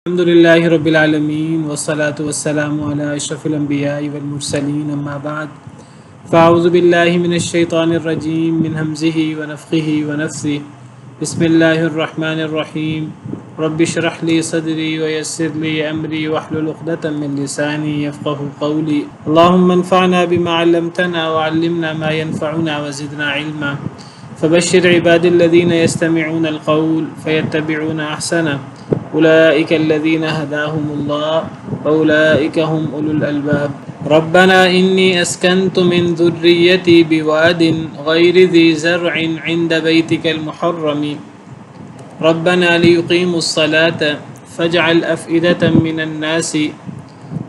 الحمدللہ رب العالمین والصلاة والسلام علی اشرف الانبیاء والمرسلین اما بعد فاعوذ باللہ من الشیطان الرجیم من ہمزہ ونفخہ ونفثہ بسم اللہ الرحمن الرحیم رب اشرح لی صدری ویسر لی امری واحلل عقدۃ من لسانی یفقہوا قولی اللہم انفعنا بما علمتنا وعلمنا ما ينفعنا وزدنا علما فبشر عباد الذین یستمعون القول فیتبعون احسنہ أولئك الذين هداهم الله وأولئك هم أولو الألباب ربنا إني أسكنت من ذريتي بواد غير ذي زرع عند بيتك المحرم ربنا ليقيموا الصلاة فاجعل أفئدة من الناس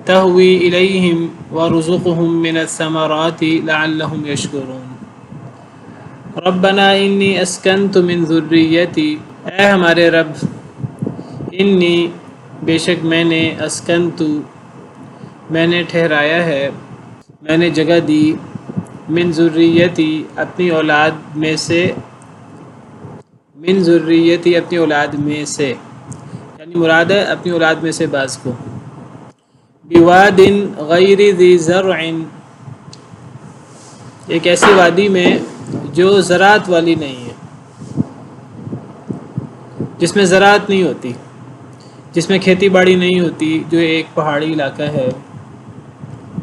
تهوي إليهم وارزقهم من الثمرات لعلهم يشكرون ربنا إني أسكنت من ذريتي اے ہمارے رب انی بے شک میں نے اسکنتو میں نے ٹھہرایا ہے، میں نے جگہ دی من ذریتی اپنی اولاد میں سے، من ذریتی اپنی اولاد میں سے، یعنی مراد ہے اپنی اولاد میں سے بعض کو، بواد غیر ذی زرع ایک ایسی وادی میں جو زراعت والی نہیں ہے، جس میں زراعت نہیں ہوتی، جس میں کھیتی باڑی نہیں ہوتی، جو ایک پہاڑی علاقہ ہے،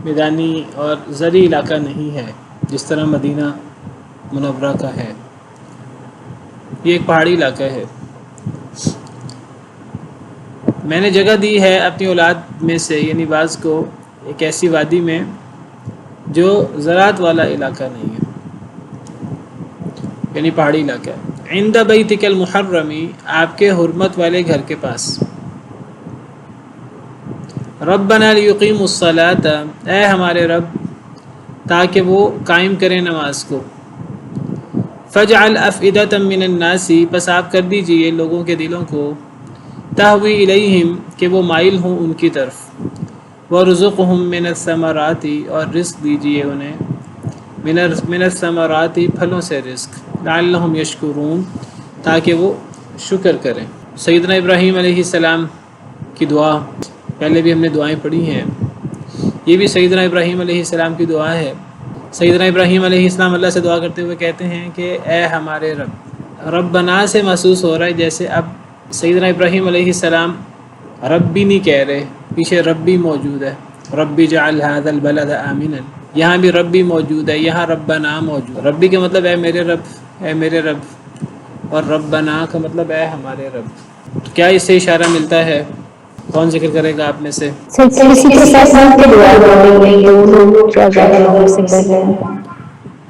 میدانی اور زرعی علاقہ نہیں ہے جس طرح مدینہ منورہ کا ہے، یہ ایک پہاڑی علاقہ ہے۔ میں نے جگہ دی ہے اپنی اولاد میں سے، یعنی بعض کو، ایک ایسی وادی میں جو زراعت والا علاقہ نہیں ہے، یعنی پہاڑی علاقہ ہے، عند بیتک المحرمی آپ کے حرمت والے گھر کے پاس، ربنا لیقیموا الصلاۃ اے ہمارے رب تاکہ وہ قائم کریں نماز کو، فاجعل افئدۃ من الناس پس آپ کر دیجئے لوگوں کے دلوں کو، تہوی الیہم کہ وہ مائل ہوں ان کی طرف، وارزقہم من الثمرات اور رزق دیجئے انہیں، من الثمرات پھلوں سے رزق، لعلہم یشکرون تاکہ وہ شکر کریں۔ سیدنا ابراہیم علیہ السلام کی دعا، پہلے بھی ہم نے دعائیں پڑھی ہیں، یہ بھی سیدنا ابراہیم علیہ السلام کی دعا ہے۔ سیدنا ابراہیم علیہ السلام اللہ سے دعا کرتے ہوئے کہتے ہیں کہ اے ہمارے رب، ربنا سے محسوس ہو رہا ہے جیسے اب سیدنا ابراہیم علیہ السلام رب بھی نہیں کہہ رہے، پیچھے رب بھی موجود ہے، ربی جعل ھذا البلد آمنا، یہاں بھی رب بھی موجود ہے، یہاں ربنا موجود، ربی کا مطلب اے میرے رب، اے میرے رب، اور ربنا کا مطلب اے ہمارے رب۔ تو کیا اس سے اشارہ ملتا ہے؟ کون ذکر کرے گا آپ میں سے؟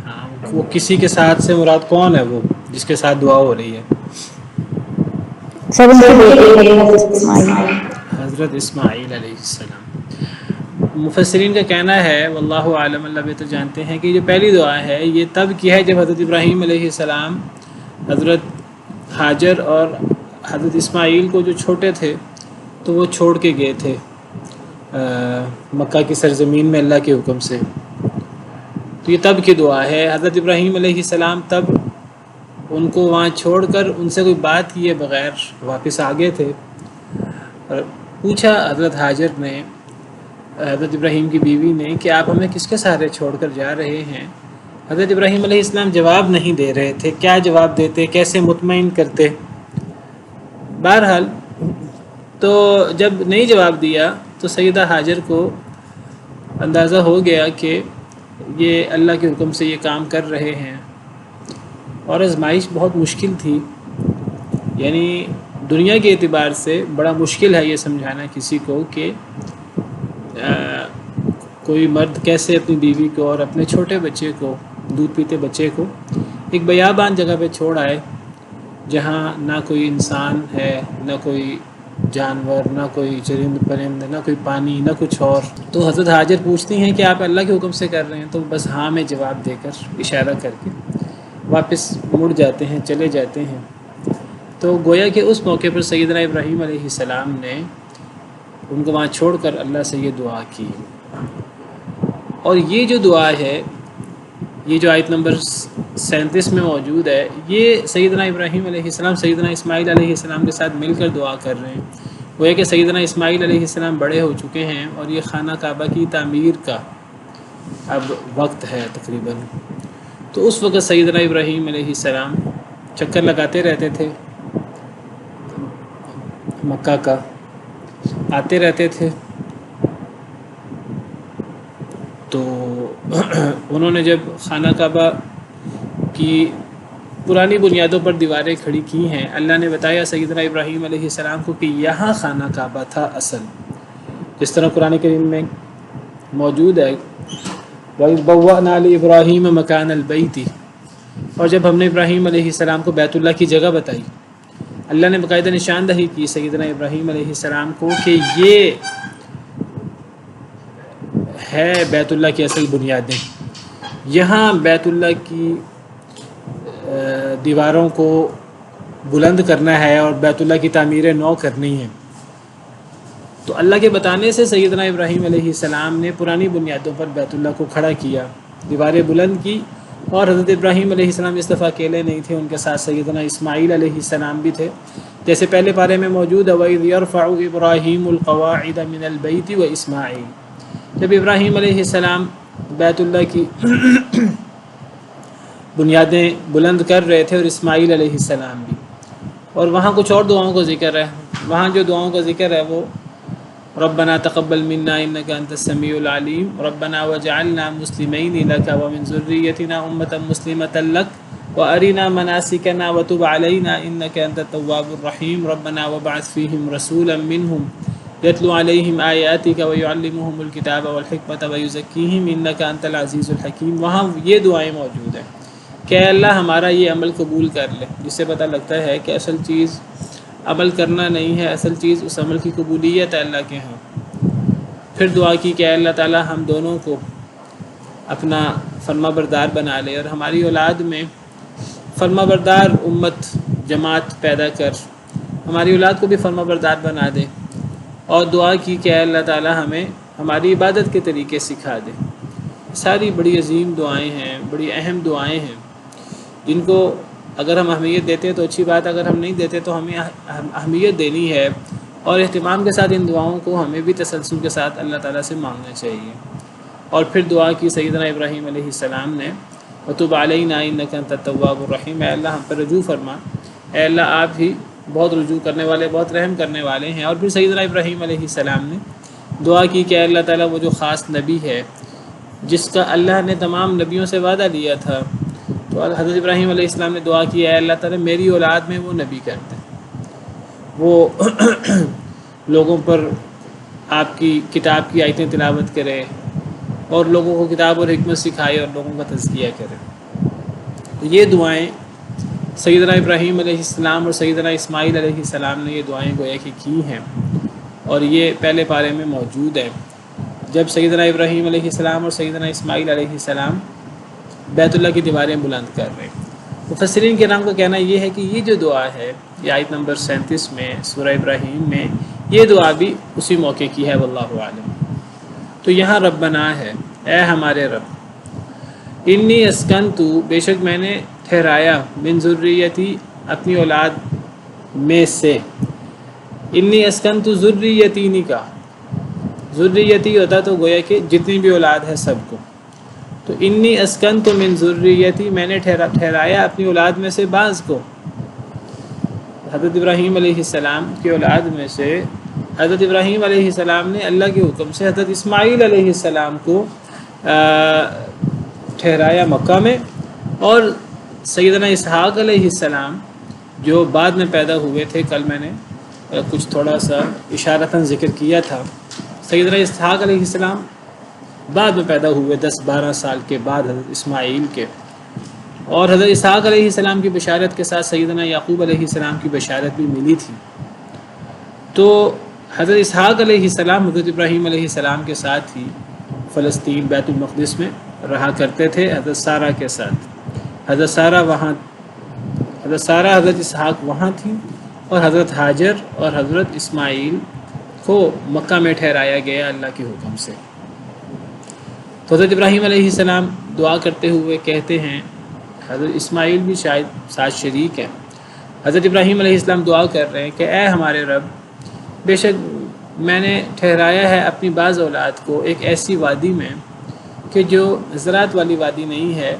ہاں، وہ کسی کے ساتھ سے مراد کون ہے؟ وہ جس کے ساتھ دعا ہو رہی ہے، حضرت اسماعیل علیہ السلام۔ مفسرین کا کہنا ہے، واللہ عالم، اللہ بہتر جانتے ہیں، کہ جو پہلی دعا ہے یہ تب کی ہے جب حضرت ابراہیم علیہ السلام حضرت ہاجر اور حضرت اسماعیل کو جو چھوٹے تھے تو وہ چھوڑ کے گئے تھے مکہ کی سرزمین میں اللہ کے حکم سے، تو یہ تب کی دعا ہے۔ حضرت ابراہیم علیہ السلام تب ان کو وہاں چھوڑ کر ان سے کوئی بات کیے بغیر واپس آ گئے تھے، اور پوچھا حضرت ہاجر نے، حضرت ابراہیم کی بیوی نے، کہ آپ ہمیں کس کے سہارے چھوڑ کر جا رہے ہیں؟ حضرت ابراہیم علیہ السلام جواب نہیں دے رہے تھے، کیا جواب دیتے، کیسے مطمئن کرتے؟ بہرحال تو جب نہیں جواب دیا تو سیدہ ہاجر کو اندازہ ہو گیا کہ یہ اللہ کے حکم سے یہ کام کر رہے ہیں، اور آزمائش بہت مشکل تھی، یعنی دنیا کے اعتبار سے بڑا مشکل ہے یہ سمجھانا کسی کو کہ کوئی مرد کیسے اپنی بیوی کو اور اپنے چھوٹے بچے کو، دودھ پیتے بچے کو، ایک بیابان جگہ پہ چھوڑ آئے جہاں نہ کوئی انسان ہے، نہ کوئی جانور، نہ کوئی چرند پرند، نہ کوئی پانی، نہ کچھ اور۔ تو حضرت ہاجر پوچھتی ہیں کہ آپ اللہ کے حکم سے کر رہے ہیں؟ تو بس ہاں میں جواب دے کر، اشارہ کر کے واپس مڑ جاتے ہیں، چلے جاتے ہیں۔ تو گویا کہ اس موقع پر سیدنا ابراہیم علیہ السلام نے ان کو وہاں چھوڑ کر اللہ سے یہ دعا کی، اور یہ جو دعا ہے، یہ جو آیت نمبر 37 میں موجود ہے، یہ سیدنا ابراہیم علیہ السلام سیدنا اسماعیل علیہ السلام کے ساتھ مل کر دعا کر رہے ہیں، وہ ہے کہ سیدنا اسماعیل علیہ السلام بڑے ہو چکے ہیں اور یہ خانہ کعبہ کی تعمیر کا اب وقت ہے تقریباً. تو اس وقت سیدنا ابراہیم علیہ السلام چکر لگاتے رہتے تھے مکہ کا، آتے رہتے تھے. تو انہوں نے جب خانہ کعبہ کی پرانی بنیادوں پر دیواریں کھڑی کی ہیں، اللہ نے بتایا سیدنا ابراہیم علیہ السلام کو کہ یہاں خانہ کعبہ تھا اصل، جس طرح قرآن کریم میں موجود ہے وَإِذْ بَوَّأْنَا لِإِبْرَاهِيمَ مَكَانَ الْبَيْتِ. اور جب ہم نے ابراہیم علیہ السلام کو بیت اللہ کی جگہ بتائی، اللہ نے باقاعدہ نشاندہی کی سیدنا ابراہیم علیہ السلام کو کہ یہ ہے بیت اللہ کی اصل بنیادیں. یہاں بیت اللہ کی دیواروں کو بلند کرنا ہے اور بیت اللہ کی تعمیر نو کرنی ہے. تو اللہ کے بتانے سے سیدنا ابراہیم علیہ السلام نے پرانی بنیادوں پر بیت اللہ کو کھڑا کیا، دیواریں بلند کی. اور حضرت ابراہیم علیہ السلام اس دفعہ اکیلے نہیں تھے، ان کے ساتھ سیدنا اسماعیل علیہ السلام بھی تھے، جیسے پہلے پارے میں موجود ہے وَإِذْ يَرْفَعُ إِبْرَاهِيمُ الْقَوَاعِدَ مِنَ الْبَيْتِ وَإِسْمَاعِيلُ. جب ابراہیم علیہ السلام بیت اللہ کی بنیادیں بلند کر رہے تھے اور اسماعیل علیہ السلام بھی. اور وہاں کچھ اور دعاؤں کا ذکر ہے. وہاں جو دعاؤں کا ذکر ہے وہ ربنا تقبل منا انك انت السميع العليم ربنا وجعلنا مسلمين لك ومن ذريتنا امه مسلمه لك وارنا مناسكنا وتب علينا انك انت التواب الرحيم ربنا وابعث فيهم رسولا منهم يتلو عليهم آياتك ويعلمهم الكتاب والحكمة ويزكيهم انك انت العزيز الحكيم. وہاں یہ دعائیں موجود ہیں کہ اللہ ہمارا یہ عمل قبول کر لے، جس سے پتہ لگتا ہے کہ اصل چیز عمل کرنا نہیں ہے، اصل چیز اس عمل کی قبولیت ہے اللہ کے ہاں. پھر دعا کی کہ اللہ تعالی ہم دونوں کو اپنا فرما بردار بنا لے اور ہماری اولاد میں فرما بردار امت جماعت پیدا کر، ہماری اولاد کو بھی فرما بردار بنا دے. اور دعا کی کہ اللہ تعالی ہمیں ہماری عبادت کے طریقے سکھا دے. ساری بڑی عظیم دعائیں ہیں، بڑی اہم دعائیں ہیں جن کو اگر ہم اہمیت دیتے ہیں تو اچھی بات، اگر ہم نہیں دیتے تو ہمیں اہمیت دینی ہے اور اہتمام کے ساتھ ان دعاؤں کو ہمیں بھی تسلسل کے ساتھ اللہ تعالیٰ سے مانگنا چاہیے. اور پھر دعا کی سیدنا ابراہیم علیہ السلام نے وتب علینا انک انت التواب الرحیم. اے اللہ ہم پر رجوع فرما، اے اللہ آپ ہی بہت رجوع کرنے والے، بہت رحم کرنے والے ہیں. اور پھر سیدنا ابراہیم علیہ السلام نے دعا کی کہ اللہ تعالیٰ وہ جو خاص نبی ہے جس کا اللہ نے تمام نبیوں سے وعدہ لیا تھا، تو حضرت ابراہیم علیہ السلام نے دعا کی اے اللہ تعالیٰ میری اولاد میں وہ نبی کر دیں، وہ لوگوں پر آپ کی کتاب کی آیتیں تلاوت کرے اور لوگوں کو کتاب اور حکمت سکھائے اور لوگوں کا تزکیہ کرے. تو یہ دعائیں سیدنا ابراہیم علیہ السلام اور سیدنا اسماعیل علیہ السلام نے یہ دعائیں گویا کہ کی ہیں اور یہ پہلے پارے میں موجود ہے. جب سیدنا ابراہیم علیہ السلام اور سیدنا اسماعیل علیہ السلام بیت اللہ کی دیواریں بلند کر رہے ہیں. مفسرین کے نام کا کہنا یہ ہے کہ یہ جو دعا ہے یہ آیت نمبر 37 میں سورہ ابراہیم میں یہ دعا بھی اسی موقع کی ہے واللہ عالم. تو یہاں ربنا ہے، اے ہمارے رب، انی اسکنتو بے شک میں نے ٹھہرایا من ذریتی اپنی اولاد میں سے. انی اسکنتو ذریتی نہیں کہا، ذریتی ہوتا تو گویا کہ جتنی بھی اولاد ہے سب کو. تو انی اسکنتو من ذریتی میں نے ٹھہرایا اپنی اولاد میں سے بعض کو. حضرت ابراہیم علیہ السلام کی اولاد میں سے حضرت ابراہیم علیہ السلام نے اللہ کے حکم سے حضرت اسماعیل علیہ السلام کو ٹھہرایا مکہ میں، اور سیدنا اسحاق علیہ السلام جو بعد میں پیدا ہوئے تھے، کل میں نے کچھ تھوڑا سا اشارتاً ذکر کیا تھا، سیدنا اسحاق علیہ السلام بعد میں پیدا ہوئے 10-12 سال کے بعد حضرت اسماعیل کے. اور حضرت اسحاق علیہ السلام کی بشارت کے ساتھ سیدنا یعقوب علیہ السلام کی بشارت بھی ملی تھی. تو حضرت اسحاق علیہ السلام حضرت ابراہیم علیہ السلام کے ساتھ ہی فلسطین بیت المقدس میں رہا کرتے تھے حضرت سارہ کے ساتھ. حضرت سارہ حضرت اسحاق وہاں تھیں اور حضرت حاجر اور حضرت اسماعیل کو مکہ میں ٹھہرایا گیا اللہ کے حکم سے. تو حضرت ابراہیم علیہ السلام دعا کرتے ہوئے کہتے ہیں، حضرت اسماعیل بھی شاید ساتھ شریک ہیں، حضرت ابراہیم علیہ السلام دعا کر رہے ہیں کہ اے ہمارے رب، بے شک میں نے ٹھہرایا ہے اپنی بعض اولاد کو ایک ایسی وادی میں کہ جو زراعت والی وادی نہیں ہے،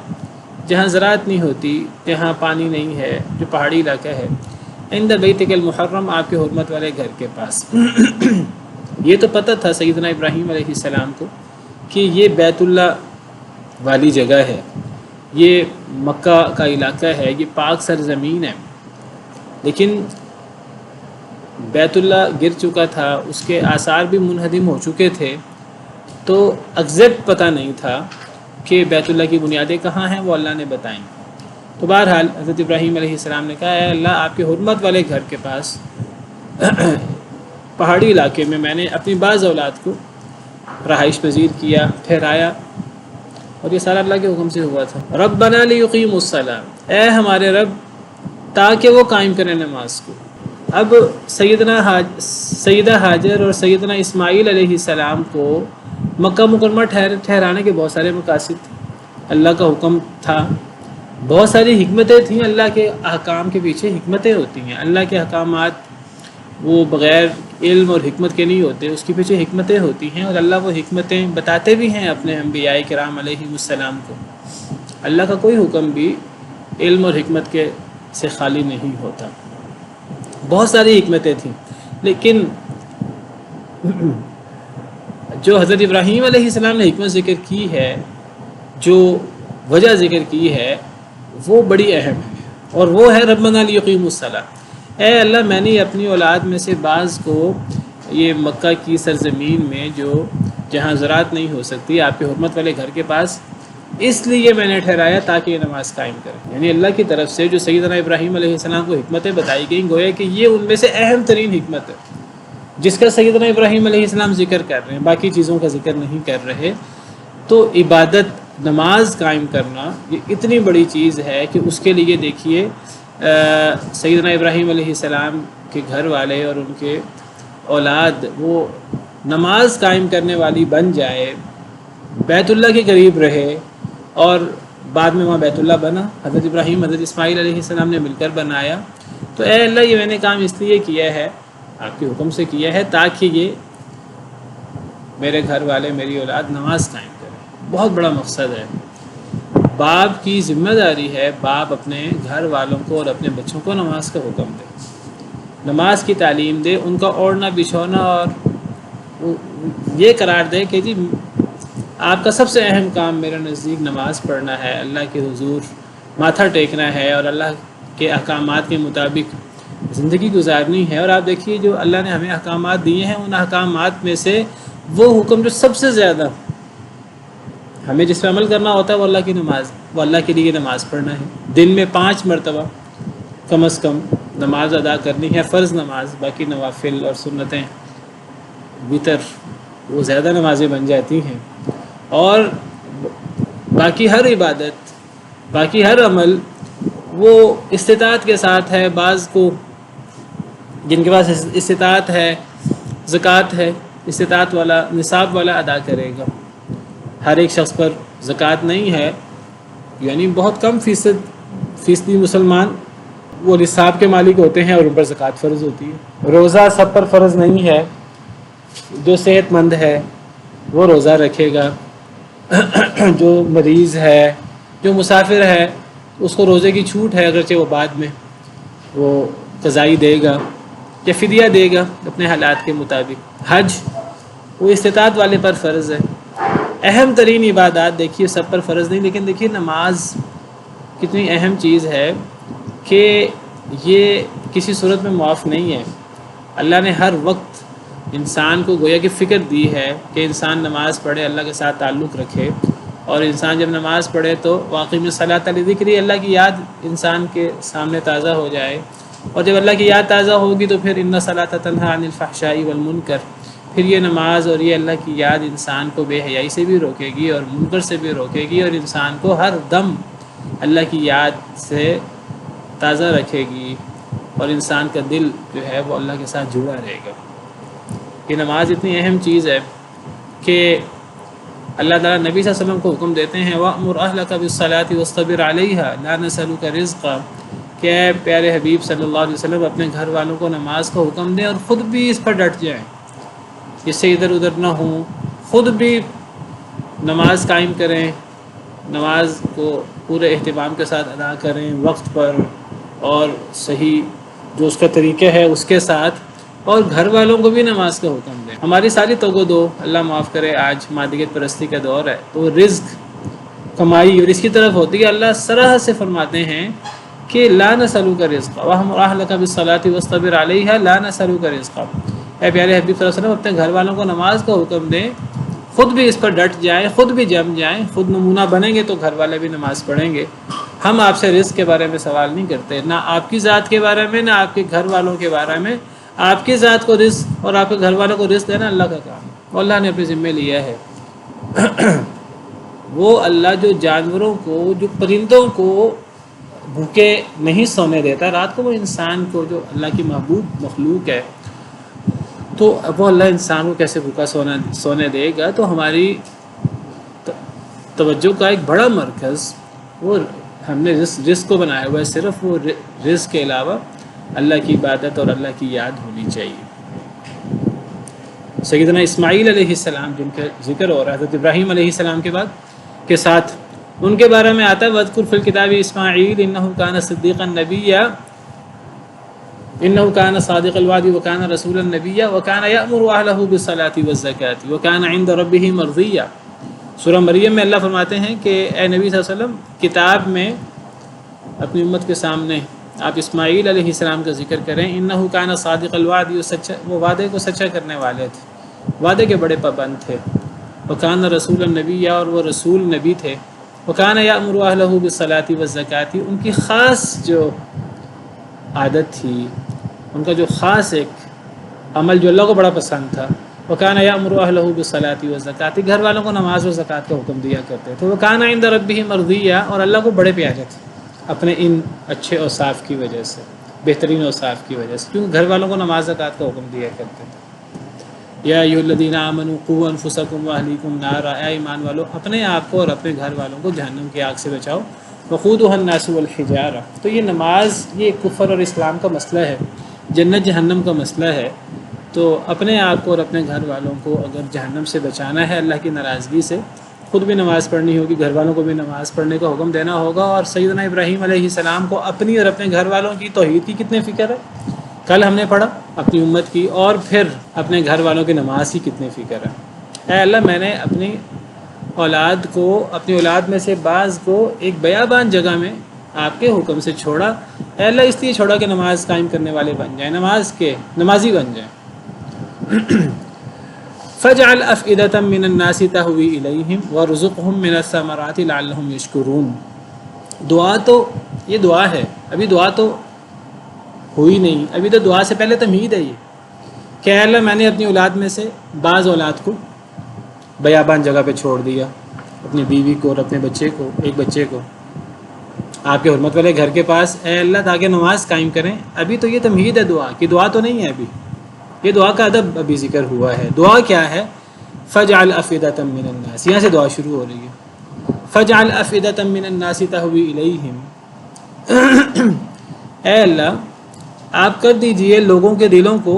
جہاں زراعت نہیں ہوتی، جہاں پانی نہیں ہے، جو پہاڑی علاقہ ہے، عند بیتک المحرم، آپ کے حرمت والے گھر کے پاس۔ یہ تو پتہ تھا سیدنا ابراہیم علیہ السلام کو کہ یہ بیت اللہ والی جگہ ہے، یہ مکہ کا علاقہ ہے، یہ پاک سرزمین ہے، لیکن بیت اللہ گر چکا تھا، اس کے آثار بھی منہدم ہو چکے تھے، تو ایگزیکٹ پتہ نہیں تھا کہ بیت اللہ کی بنیادیں کہاں ہیں، وہ اللہ نے بتائیں۔ تو بہرحال حضرت ابراہیم علیہ السلام نے کہا، اے اللہ، آپ کے حرمت والے گھر کے پاس پہاڑی علاقے میں نے اپنی بعض اولاد کو رہائش پذیر کیا، ٹھہرایا، اور یہ سارا اللہ کے حکم سے ہوا تھا۔ ربنا لیقیموا الصلاۃ، اے ہمارے رب، تاکہ وہ قائم کریں نماز کو۔ اب سیدہ ہاجر اور سیدنا اسماعیل علیہ السلام کو مکہ مکرمہ ٹھہرانے کے بہت سارے مقاصد تھے، اللہ کا حکم تھا، بہت ساری حکمتیں تھیں۔ اللہ کے احکام کے پیچھے حکمتیں ہوتی ہیں، اللہ کے احکامات وہ بغیر علم اور حکمت کے نہیں ہوتے، اس کے پیچھے حکمتیں ہوتی ہیں، اور اللہ وہ حکمتیں بتاتے بھی ہیں اپنے انبیاء کرام علیہ السلام کو۔ اللہ کا کوئی حکم بھی علم اور حکمت کے سے خالی نہیں ہوتا، بہت ساری حکمتیں تھیں، لیکن جو حضرت ابراہیم علیہ السلام نے حکمت ذکر کی ہے، جو وجہ ذکر کی ہے، وہ بڑی اہم ہے، اور وہ ہے ربنا لیقیموا الصلاۃ۔ اے اللہ، میں نے اپنی اولاد میں سے بعض کو یہ مکہ کی سرزمین میں جہاں زراعت نہیں ہو سکتی، آپ کے حرمت والے گھر کے پاس، اس لیے میں نے ٹھہرایا تاکہ یہ نماز قائم کرے۔ یعنی اللہ کی طرف سے جو سیدنا ابراہیم علیہ السلام کو حکمتیں بتائی گئیں، گویا کہ یہ ان میں سے اہم ترین حکمت ہے جس کا سیدنا ابراہیم علیہ السلام ذکر کر رہے ہیں، باقی چیزوں کا ذکر نہیں کر رہے۔ تو عبادت، نماز قائم کرنا، یہ اتنی بڑی چیز ہے کہ اس کے لیے دیکھیے سیدنا ابراہیم علیہ السلام کے گھر والے اور ان کے اولاد وہ نماز قائم کرنے والی بن جائے، بیت اللہ کے قریب رہے، اور بعد میں وہاں بیت اللہ بنا، حضرت ابراہیم حضرت اسماعیل علیہ السلام نے مل کر بنایا۔ تو اے اللہ، یہ میں نے کام اس لیے کیا ہے، آپ کے حکم سے کیا ہے، تاکہ یہ میرے گھر والے، میری اولاد نماز قائم کرے۔ بہت بڑا مقصد ہے، باپ کی ذمہ داری ہے، باپ اپنے گھر والوں کو اور اپنے بچوں کو نماز کا حکم دے، نماز کی تعلیم دے، ان کا اوڑھنا بچھونا اور یہ قرار دے کہ جی آپ کا سب سے اہم کام میرے نزدیک نماز پڑھنا ہے، اللہ کے حضور ماتھا ٹیکنا ہے، اور اللہ کے احکامات کے مطابق زندگی گزارنی ہے۔ اور آپ دیکھیے جو اللہ نے ہمیں احکامات دیے ہیں، ان احکامات میں سے وہ حکم جو سب سے زیادہ ہمیں جس پہ عمل کرنا ہوتا ہے وہ اللہ کی نماز، وہ اللہ کے لیے نماز پڑھنا ہے۔ دن میں 5 مرتبہ کم از کم نماز ادا کرنی ہے، فرض نماز، باقی نوافل اور سنتیں، وتر، وہ زیادہ نمازیں بن جاتی ہیں، اور باقی ہر عبادت، باقی ہر عمل وہ استطاعت کے ساتھ ہے۔ بعض کو جن کے پاس استطاعت ہے، زکوٰۃ ہے، استطاعت والا، نصاب والا ادا کرے گا۔ ہر ایک شخص پر زکوٰۃ نہیں ہے، یعنی بہت کم فیصدی مسلمان وہ نصاب کے مالک ہوتے ہیں اور ان پر زکوٰۃ فرض ہوتی ہے۔ روزہ سب پر فرض نہیں ہے، جو صحت مند ہے وہ روزہ رکھے گا، جو مریض ہے، جو مسافر ہے، اس کو روزے کی چھوٹ ہے، اگرچہ وہ بعد میں وہ قضائی دے گا یا فدیہ دے گا اپنے حالات کے مطابق۔ حج وہ استطاعت والے پر فرض ہے۔ اہم ترین عبادات دیکھیے سب پر فرض نہیں، لیکن دیکھیے نماز کتنی اہم چیز ہے کہ یہ کسی صورت میں معاف نہیں ہے۔ اللہ نے ہر وقت انسان کو گویا کہ فکر دی ہے کہ انسان نماز پڑھے، اللہ کے ساتھ تعلق رکھے، اور انسان جب نماز پڑھے تو واقعی میں صلاۃ لذکری، اللہ کی یاد انسان کے سامنے تازہ ہو جائے، اور جب اللہ کی یاد تازہ ہوگی تو پھر ان الصلاۃ تنہی عن الفحشاء والمنکر، پھر یہ نماز اور یہ اللہ کی یاد انسان کو بے حیائی سے بھی روکے گی اور منکر سے بھی روکے گی، اور انسان کو ہر دم اللہ کی یاد سے تازہ رکھے گی، اور انسان کا دل جو ہے وہ اللہ کے ساتھ جڑا رہے گا۔ یہ نماز اتنی اہم چیز ہے کہ اللہ تعالیٰ نبی صلی اللہ علیہ وسلم کو حکم دیتے ہیں وَأْمُرْ أَهْلَكَ بِالصَّلَاةِ وَاصْطَبِرْ عَلَيْهَا لَا نَسْأَلُكَ رِزْقًا، کہ اے پیارے حبیب صلی اللہ علیہ وسلم اپنے گھر والوں کو نماز کا حکم دیں اور خود بھی اس پر ڈٹ جائیں، اس سے ادھر ادھر نہ ہوں، خود بھی نماز قائم کریں، نماز کو پورے اہتمام کے ساتھ ادا کریں وقت پر اور صحیح جو اس کا طریقہ ہے اس کے ساتھ، اور گھر والوں کو بھی نماز کا حکم دیں۔ ہماری ساری توگو دو، اللہ معاف کرے، آج مادیت پرستی کا دور ہے، تو رزق کمائی اور اس کی طرف ہوتی ہے۔ اللہ صراحت سے فرماتے ہیں کہ لا نسألک رزقا وأمر أهلك بالصلاة واصطبر علیہا لا نسألک رزقا۔ اے پیارے حبیب صلی اللہ علیہ وسلم اپنے گھر والوں کو نماز کا حکم دیں، خود بھی اس پر ڈٹ جائیں، خود بھی جم جائیں، خود نمونہ بنیں گے تو گھر والے بھی نماز پڑھیں گے۔ ہم آپ سے رزق کے بارے میں سوال نہیں کرتے، نہ آپ کی ذات کے بارے میں، نہ آپ کے گھر والوں کے بارے میں۔ آپ کی ذات کو رزق اور آپ کے گھر والوں کو رزق دینا اللہ کا کام ہے، اور اللہ نے اپنے ذمہ لیا ہے۔ وہ اللہ جو جانوروں کو، جو پرندوں کو بھوکے نہیں سونے دیتا رات کو، وہ انسان کو جو اللہ کی محبوب مخلوق ہے، تو وہ اللہ انسان کو کیسے بھوکا سونے دے گا؟ تو ہماری توجہ کا ایک بڑا مرکز وہ ہم نے رزق کو بنایا ہوا ہے، صرف وہ رزق کے علاوہ اللہ کی عبادت اور اللہ کی یاد ہونی چاہیے۔ سیدنا اسماعیل علیہ السلام جن کا ذکر ہو رہا ہے، حضرت ابراہیم علیہ السلام کے بعد کے ساتھ ان کے بارے میں آتا ہے وَاذْكُرْ فِي الْكِتَابِ إِسْمَاعِيلَ إِنَّهُ كَانَ صِدِّيقًا نَبِيًّا إِنَّهُ كَانَ صَادِقَ الْوَعْدِ وَكَانَ رَسُولًا نَبِيًّا وَكَانَ يَأْمُرُ أَهْلَهُ بِالصَّلَاةِ وَالزَّكَاةِ وَكَانَ عِندَ رَبِّهِ مَرْضِيًّا۔ سورہ مریم میں اللہ فرماتے ہیں کہ اے نبی صلی اللہ علیہ وسلم کتاب میں اپنی امت کے سامنے آپ اسماعیل علیہ السلام کا ذکر کریں۔ انہ کان صادق الوعد، وہ وعدے کو سچا کرنے والے تھے، وعدے کے بڑے پابند تھے۔ وکان رسول النبی، اور وہ رسول نبی تھے۔ وکان یأمر اہلہ بالصلاۃ والزکاۃ، ان کی خاص جو عادت تھی، ان کا جو خاص ایک عمل جو اللہ کو بڑا پسند تھا، وکان یأمر اہلہ بالصلاۃ والزکاۃ، گھر والوں کو نماز و زکوٰۃ کا حکم دیا کرتے تھے۔ وکان عند ربہ مرضیہ، اور اللہ کو بڑے پیارے تھے اپنے ان اچھے اوصاف کی وجہ سے، بہترین اوصاف کی وجہ سے، کیونکہ گھر والوں کو نماز زکوٰۃ کا حکم دیا کرتے تھے۔ یا ایھا الذین آمنوا قوا انفسکم واہلیکم نارا، اے ایمان والو اپنے آپ کو اور اپنے گھر والوں کو جہنم کی آگ سے بچاؤ۔ وقودھا الناس والحجارہ، تو یہ نماز یہ کفر اور اسلام کا مسئلہ ہے، جنت جہنم کا مسئلہ ہے۔ تو اپنے آپ کو اور اپنے گھر والوں کو اگر جہنم سے بچانا ہے، اللہ کی ناراضگی سے، خود بھی نماز پڑھنی ہوگی، گھر والوں کو بھی نماز پڑھنے کا حکم دینا ہوگا۔ اور سیدنا ابراہیم علیہ السلام کو اپنی اور اپنے گھر والوں کی توحید کی کتنے فکر ہے، کل ہم نے پڑھا اپنی امت کی، اور پھر اپنے گھر والوں کی نماز کی کتنے فکر ہے۔ اے اللہ میں نے اپنی اولاد کو، اپنی اولاد میں سے بعض کو ایک بیابان جگہ میں آپ کے حکم سے چھوڑا، اے اللہ اس لیے چھوڑا کہ نماز قائم کرنے والے بن جائیں، نمازی بن جائیں۔ فَاجْعَلْ أَفْئِدَةً مِّنَ النَّاسِ تَهْوِي إِلَيْهِمْ وَارْزُقْهُم مِّنَ الثَّمَرَاتِ لَعَلَّهُمْ يَشْكُرُونَ۔ دعا تو یہ دعا ہے، ابھی دعا تو ہوئی نہیں، ابھی تو دعا سے پہلے تمہید ہے یہ کہ اے اللہ میں نے اپنی اولاد میں سے بعض اولاد کو بیابان جگہ پہ چھوڑ دیا، اپنی بیوی کو اور اپنے بچے کو، ایک بچے کو آپ کے حرمت والے گھر کے پاس، اے اللہ تاکہ نماز قائم کریں۔ ابھی تو یہ تمہید ہے دعا کی، دعا تو نہیں ہے ابھی، یہ دعا کا ادب ابھی ذکر ہوا ہے۔ دعا کیا ہے؟ فَاجْعَلْ أَفْئِدَةً مِّنَ النَّاسِ، یہاں سے دعا شروع ہو رہی ہے۔ فَاجْعَلْ أَفْئِدَةً مِّنَ النَّاسِ تَهْوِي إِلَيْهِمْ، اے اللہ آپ کر دیجئے لوگوں کے دلوں کو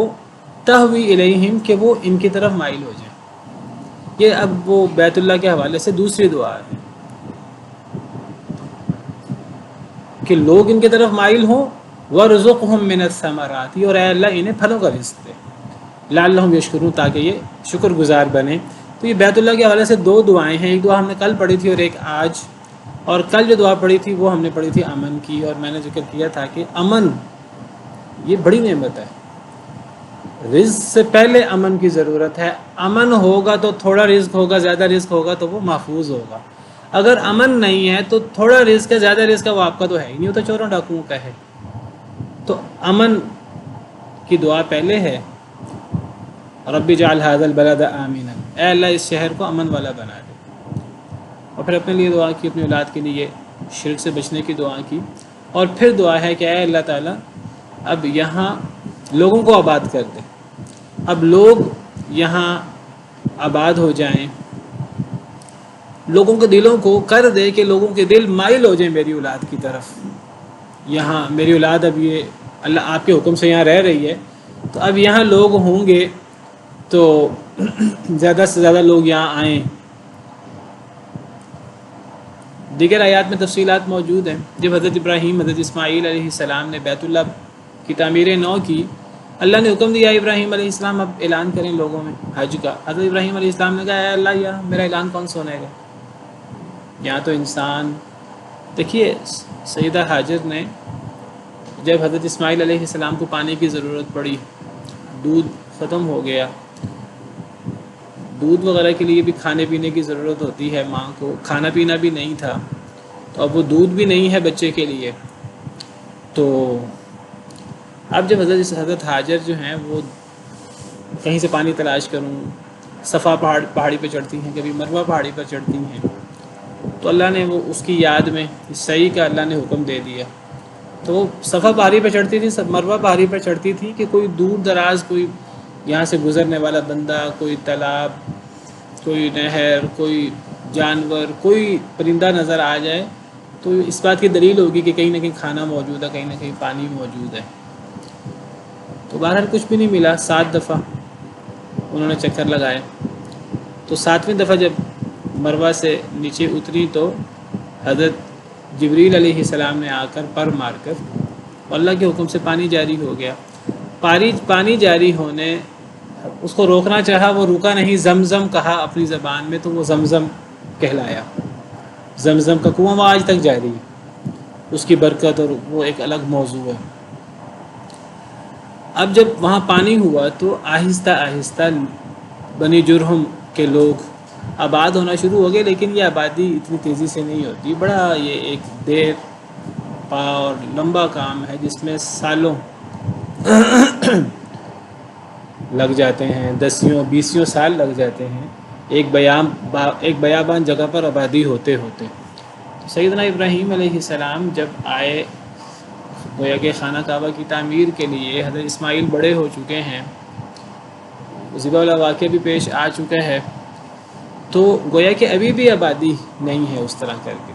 تہوی الیہم، کہ وہ ان کی طرف مائل ہو جائیں۔ یہ اب وہ بیت اللہ کے حوالے سے دوسری دعا ہے کہ لوگ ان کی طرف مائل ہوں۔ وَارْزُقْهُم مِّنَ الثَّمَرَاتِ، اور اے اللہ انہیں پھلوں کا رزق دے، لعلہم یشکرون، تاکہ یہ شکر گزار بنے۔ تو یہ بیت اللہ کے حوالے سے دو دعائیں ہیں، ایک دعا ہم نے کل پڑھی تھی اور ایک آج، اور کل جو دعا پڑھی تھی وہ ہم نے پڑھی تھی امن کی، اور میں نے ذکر کیا تھا کہ امن یہ بڑی نعمت ہے، رزق سے پہلے امن کی ضرورت ہے۔ امن ہوگا تو تھوڑا رزق ہوگا، زیادہ رزق ہوگا تو وہ محفوظ ہوگا۔ اگر امن نہیں ہے تو تھوڑا رزق ہے، زیادہ رزق ہے، وہ آپ کا تو ہے ہی نہیں، وہ تو چوروں ڈاکوؤں کا ہے۔ تو امن کی دعا پہلے ہے، رب اجعل هذا البلد آمنا، اے اللہ اس شہر کو امن والا بنا دے۔ اور پھر اپنے لیے دعا کی، اپنی اولاد کے لیے شرک سے بچنے کی دعا کی، اور پھر دعا ہے کہ اے اللہ تعالیٰ اب یہاں لوگوں کو آباد کر دے، اب لوگ یہاں آباد ہو جائیں، لوگوں کے دلوں کو کر دے کہ لوگوں کے دل مائل ہو جائیں میری اولاد کی طرف۔ یہاں میری اولاد اب یہ اللہ آپ کے حکم سے یہاں رہ رہی ہے، تو اب یہاں لوگ ہوں گے تو زیادہ سے زیادہ لوگ یہاں آئیں۔ دیگر آیات میں تفصیلات موجود ہیں۔ جب حضرت ابراہیم حضرت اسماعیل علیہ السلام نے بیت اللہ کی تعمیر نو کی، اللہ نے حکم دیا ابراہیم علیہ السلام اب اعلان کریں لوگوں میں حج کا۔ حضرت ابراہیم علیہ السلام نے کہا اے اللہ یہاں میرا اعلان کون سنے گا، یہاں تو انسان۔ دیکھیے سیدہ ہاجر نے جب حضرت اسماعیل علیہ السلام کو پانی کی ضرورت پڑی، دودھ ختم ہو گیا، دودھ وغیرہ کے لیے بھی کھانے پینے کی ضرورت ہوتی ہے، ماں کو کھانا پینا بھی نہیں تھا، تو اب وہ دودھ بھی نہیں ہے بچے کے لیے، تو اب جب حضرت ہاجر جو ہیں وہ کہیں سے پانی تلاش کروں، صفا پہاڑی پہ چڑھتی ہیں، کبھی مروہ پہاڑی پر چڑھتی ہیں، تو اللہ نے وہ اس کی یاد میں صحیح کا اللہ نے حکم دے دیا، تو وہ صفا پہاڑی پہ چڑھتی تھی، مروہ پہاڑی پہ چڑھتی تھی کہ کوئی دور دراز کوئی یہاں سے گزرنے والا بندہ، کوئی تالاب، کوئی نہر، کوئی جانور، کوئی پرندہ نظر آ جائے تو اس بات کی دلیل ہوگی کہ کہیں نہ کہیں کھانا موجود ہے، کہیں نہ کہیں پانی موجود ہے۔ تو بہرحال کچھ بھی نہیں ملا، 7 دفعہ انہوں نے چکر لگائے، تو 7ویں دفعہ جب مروہ سے نیچے اتری تو حضرت جبریل علیہ السلام نے آ کر پر مار کر اللہ کے حکم سے پانی جاری ہو گیا۔ پانی جاری ہونے اس کو روکنا چاہا، وہ رکا نہیں، زمزم کہا اپنی زبان میں، تو وہ زمزم کہلایا۔ زمزم کا کنواں وہ آج تک جاری ہے، اس کی برکت اور وہ ایک الگ موضوع ہے۔ اب جب وہاں پانی ہوا تو آہستہ آہستہ بنی جرہم کے لوگ آباد ہونا شروع ہو گئے، لیکن یہ آبادی اتنی تیزی سے نہیں ہوتی، بڑا یہ ایک دیر پا اور لمبا کام ہے جس میں سالوں لگ جاتے ہیں، 10-20 سال لگ جاتے ہیں ایک بیابان جگہ پر آبادی ہوتے ہوتے۔ سیدنا ابراہیم علیہ السلام جب آئے گویا کہ خانہ کعبہ کی تعمیر کے لیے، حضرت اسماعیل بڑے ہو چکے ہیں، ذبح والا واقعہ بھی پیش آ چکا ہے، تو گویا کہ ابھی بھی آبادی نہیں ہے اس طرح کر کے۔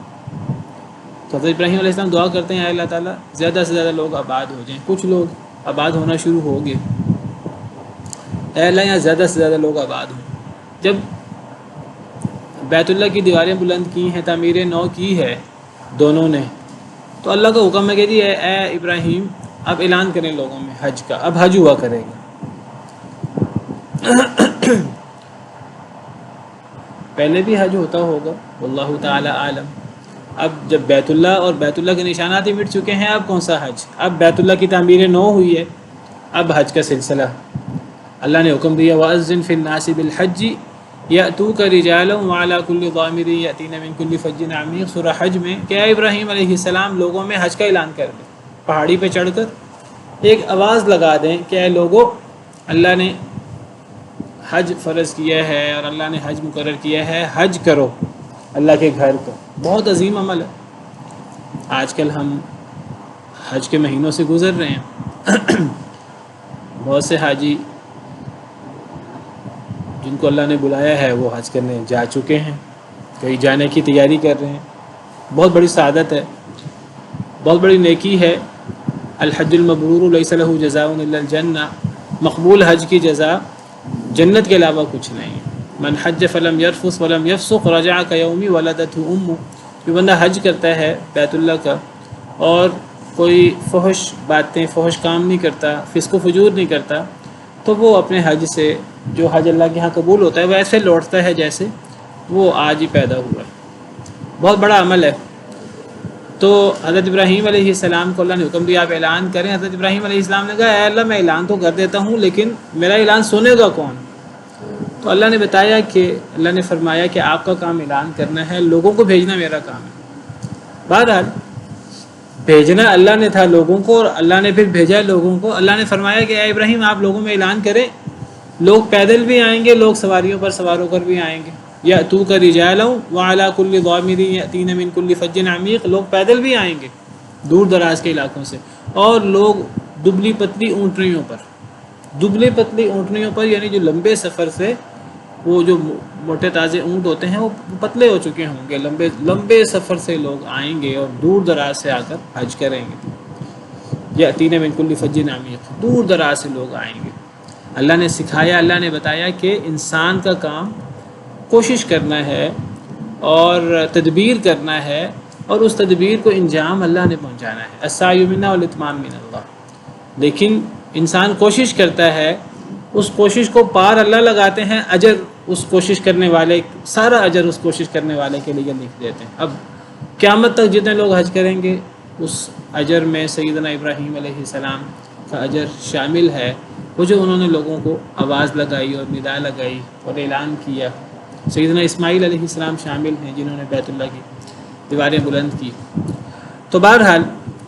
تو حضرت ابراہیم علیہ السلام دعا کرتے ہیں اے اللہ تعالیٰ زیادہ سے زیادہ لوگ آباد ہو جائیں، کچھ لوگ آباد ہونا شروع ہو گئے، اے اللہ یہاں زیادہ سے زیادہ لوگ آباد ہوں۔ جب بیت اللہ کی دیواریں بلند کی ہیں، تعمیر نو کی ہے دونوں نے، تو اللہ کا حکم ہے کہ جی اے ابراہیم اب اعلان کریں لوگوں میں حج کا، اب حج ہوا کرے گا۔ پہلے بھی حج ہوتا ہوگا، واللہ تعالی عالم۔ اب جب بیت اللہ اور بیت اللہ کے نشانات ہی مٹ چکے ہیں، اب کون سا حج؟ اب بیت اللہ کی تعمیر نو ہوئی ہے، اب حج کا سلسلہ اللہ نے حکم دیا وَأَذِّن فِي النَّاسِ بِالْحَجِّ يَأْتُوكَ رِجَالًا وَعَلَىٰ كُلِّ ضَامِرٍ يَأْتِينَ مِنْ كُلِّ فَجٍّ عَمِيقٍ۔ سورہ حج میں کہ اے ابراہیم علیہ السلام لوگوں میں حج کا اعلان کر دیں، پہاڑی پہ چڑھ کر ایک آواز لگا دیں کہ اے لوگو، اللہ نے حج فرض کیا ہے اور اللہ نے حج مقرر کیا ہے، حج کرو اللہ کے گھر کا۔ بہت عظیم عمل ہے۔ آج کل ہم حج کے مہینوں سے گزر رہے ہیں، بہت سے حاجی جن کو اللہ نے بلایا ہے وہ حج کرنے جا چکے ہیں، کہیں جانے کی تیاری کر رہے ہیں۔ بہت بڑی سعادت ہے، بہت بڑی نیکی ہے۔ الحج المبرور لیس لہ جزاء الا الجنہ، مقبول حج کی جزا جنت کے علاوہ کچھ نہیں۔ من حج فلم یرفث ولم یفسق رجع کیوم ولدتہ امہ، جو بندہ حج کرتا ہے بیت اللہ کا اور کوئی فحش باتیں، فحش کام نہیں کرتا، فسق و فجور نہیں کرتا، تو وہ اپنے حج سے، جو حج اللہ کے ہاں قبول ہوتا ہے، وہ ایسے لوٹتا ہے جیسے وہ آج ہی پیدا ہوا ہے۔ بہت بڑا عمل ہے۔ تو حضرت ابراہیم علیہ السلام کو اللہ نے حکم دیا آپ اعلان کریں۔ حضرت ابراہیم علیہ السلام نے کہا اے اللہ میں اعلان تو کر دیتا ہوں، لیکن میرا اعلان سنے گا کون؟ تو اللہ نے بتایا کہ اللہ نے فرمایا کہ آپ کا کام اعلان کرنا ہے، لوگوں کو بھیجنا میرا کام ہے۔ بہرحال بھیجنا اللہ نے تھا لوگوں کو، اور اللہ نے پھر بھیجا لوگوں کو۔ اللہ نے فرمایا کہ اے ابراہیم آپ لوگوں میں اعلان کریں، لوگ پیدل بھی آئیں گے، لوگ سواریوں پر سوار ہو کر بھی آئیں گے۔ یأتوک رجالا وعلی کل ضامر یأتین من کل فج عمیق، لوگ پیدل بھی آئیں گے دور دراز کے علاقوں سے، اور لوگ دبلی پتلی اونٹنیوں پر، دبلی پتلی اونٹنیوں پر، یعنی جو لمبے سفر سے، وہ جو موٹے تازے اونٹ ہوتے ہیں وہ پتلے ہو چکے ہوں گے، لمبے سفر سے لوگ آئیں گے اور دور دراز سے آ کر حج کریں گے۔ یأتین من کل فج عمیق، دور دراز سے لوگ آئیں گے۔ اللہ نے سکھایا، اللہ نے بتایا کہ انسان کا کام کوشش کرنا ہے اور تدبیر کرنا ہے، اور اس تدبیر کو انجام اللہ نے پہنچانا ہے۔ السعی منا والاتمام من اللہ، لیکن انسان کوشش کرتا ہے، اس کوشش کو پار اللہ لگاتے ہیں، اجر اس کوشش کرنے والے، سارا اجر اس کوشش کرنے والے کے لیے لکھ دیتے ہیں۔ اب قیامت تک جتنے لوگ حج کریں گے اس اجر میں سیدنا ابراہیم علیہ السلام کا اجر شامل ہے، وہ جو انہوں نے لوگوں کو آواز لگائی اور ندا لگائی اور اعلان کیا۔ سیدنا اسماعیل علیہ السلام شامل ہیں جنہوں نے بیت اللہ کی دیواریں بلند کی۔ تو بہرحال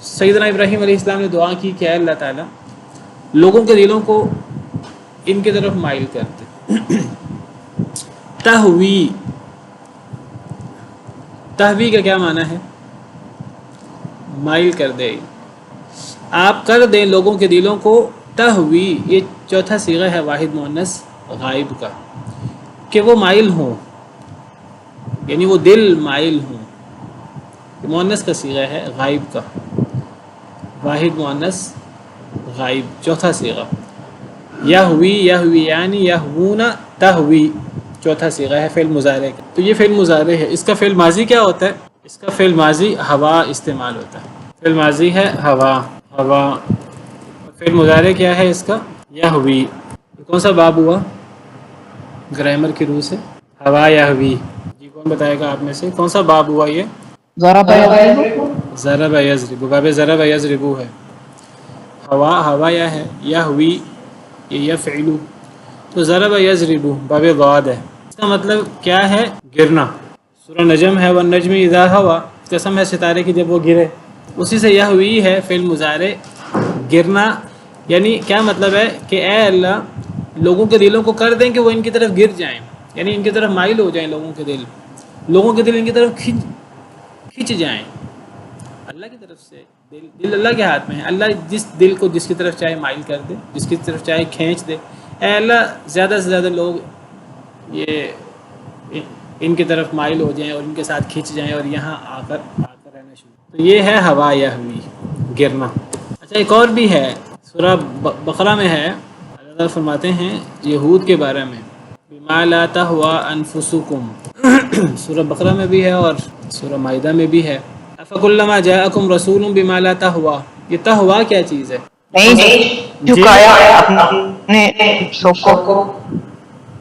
سیدنا ابراہیم علیہ السلام نے دعا کی کہ اے اللہ تعالیٰ لوگوں کے دلوں کو ان کی طرف مائل کر دے۔ تہوی، تہوی کا کیا معنی ہے؟ مائل کر دے، آپ کر دیں لوگوں کے دلوں کو تہوی، یہ چوتھا صیغہ ہے واحد مؤنث غائب کا، کہ وہ مائل ہوں، یعنی وہ دل مائل ہوں۔ مؤنث کا صیغہ ہے غائب کا، واحد مؤنث غائب چوتھا صیغہ۔ یہوی، یہویانی، یہوون، تہوی چوتھا صیغہ ہے فعل مضارع کا۔ تو یہ فعل مضارع ہے، اس کا فعل ماضی کیا ہوتا ہے؟ اس کا فعل ماضی ہوا استعمال ہوتا ہے، فعل ماضی ہے ہوا، ہوا۔ فعل مضارع کیا ہے اس کا؟ یہوی۔ یہ کون سا باب ہوا گرامر کی روح سے؟ ہوا یہوی۔ جی کون بتائے گا آپ میں سے کون سا باب ہوا یہ؟ ضرب یضرب، باب ضرب یضربو ہے۔ ہوا، ہوا یا ہے، یہوی یہ یفعلو، تو ضرب یضربو باب ضاد ہے۔ اس کا مطلب کیا ہے؟ گرنا۔ سورہ نجم ہے، والنجم اذا ہوا، قسم ہے ستارے کی جب وہ گرے، اسی سے یہوی ہے فعل مضارع گرنا۔ یعنی کیا مطلب ہے کہ اے اللہ لوگوں کے دلوں کو کر دیں کہ وہ ان کی طرف گر جائیں، یعنی ان کی طرف مائل ہو جائیں، لوگوں کے دل ان کی طرف کھنچ جائیں اللہ کی طرف سے۔ دل اللہ کے ہاتھ میں ہے، اللہ جس دل کو جس کی طرف چاہے مائل کر دے، جس کی طرف چاہے کھینچ دے۔ اے اللہ زیادہ سے زیادہ لوگ یہ ان کی طرف مائل ہو جائیں اور ان کے ساتھ کھنچ جائیں اور یہاں آ کر رہنا شروع۔ تو یہ ہے ہوا یہوی، گرنا۔ اچھا ایک اور بھی ہے، سورہ بقرہ میں ہے، اللہ تعالیٰ فرماتے ہیں یہود کے بارے میں، بما لا تہوی انفسکم، سورہ بقرہ میں بھی ہے اور سورہ مائدہ میں بھی ہے۔ افکلما جاءکم رسول بما لا تہوی، یہ تہوی کیا چیز ہے؟ نہیں جھکایا اپنے سب کو،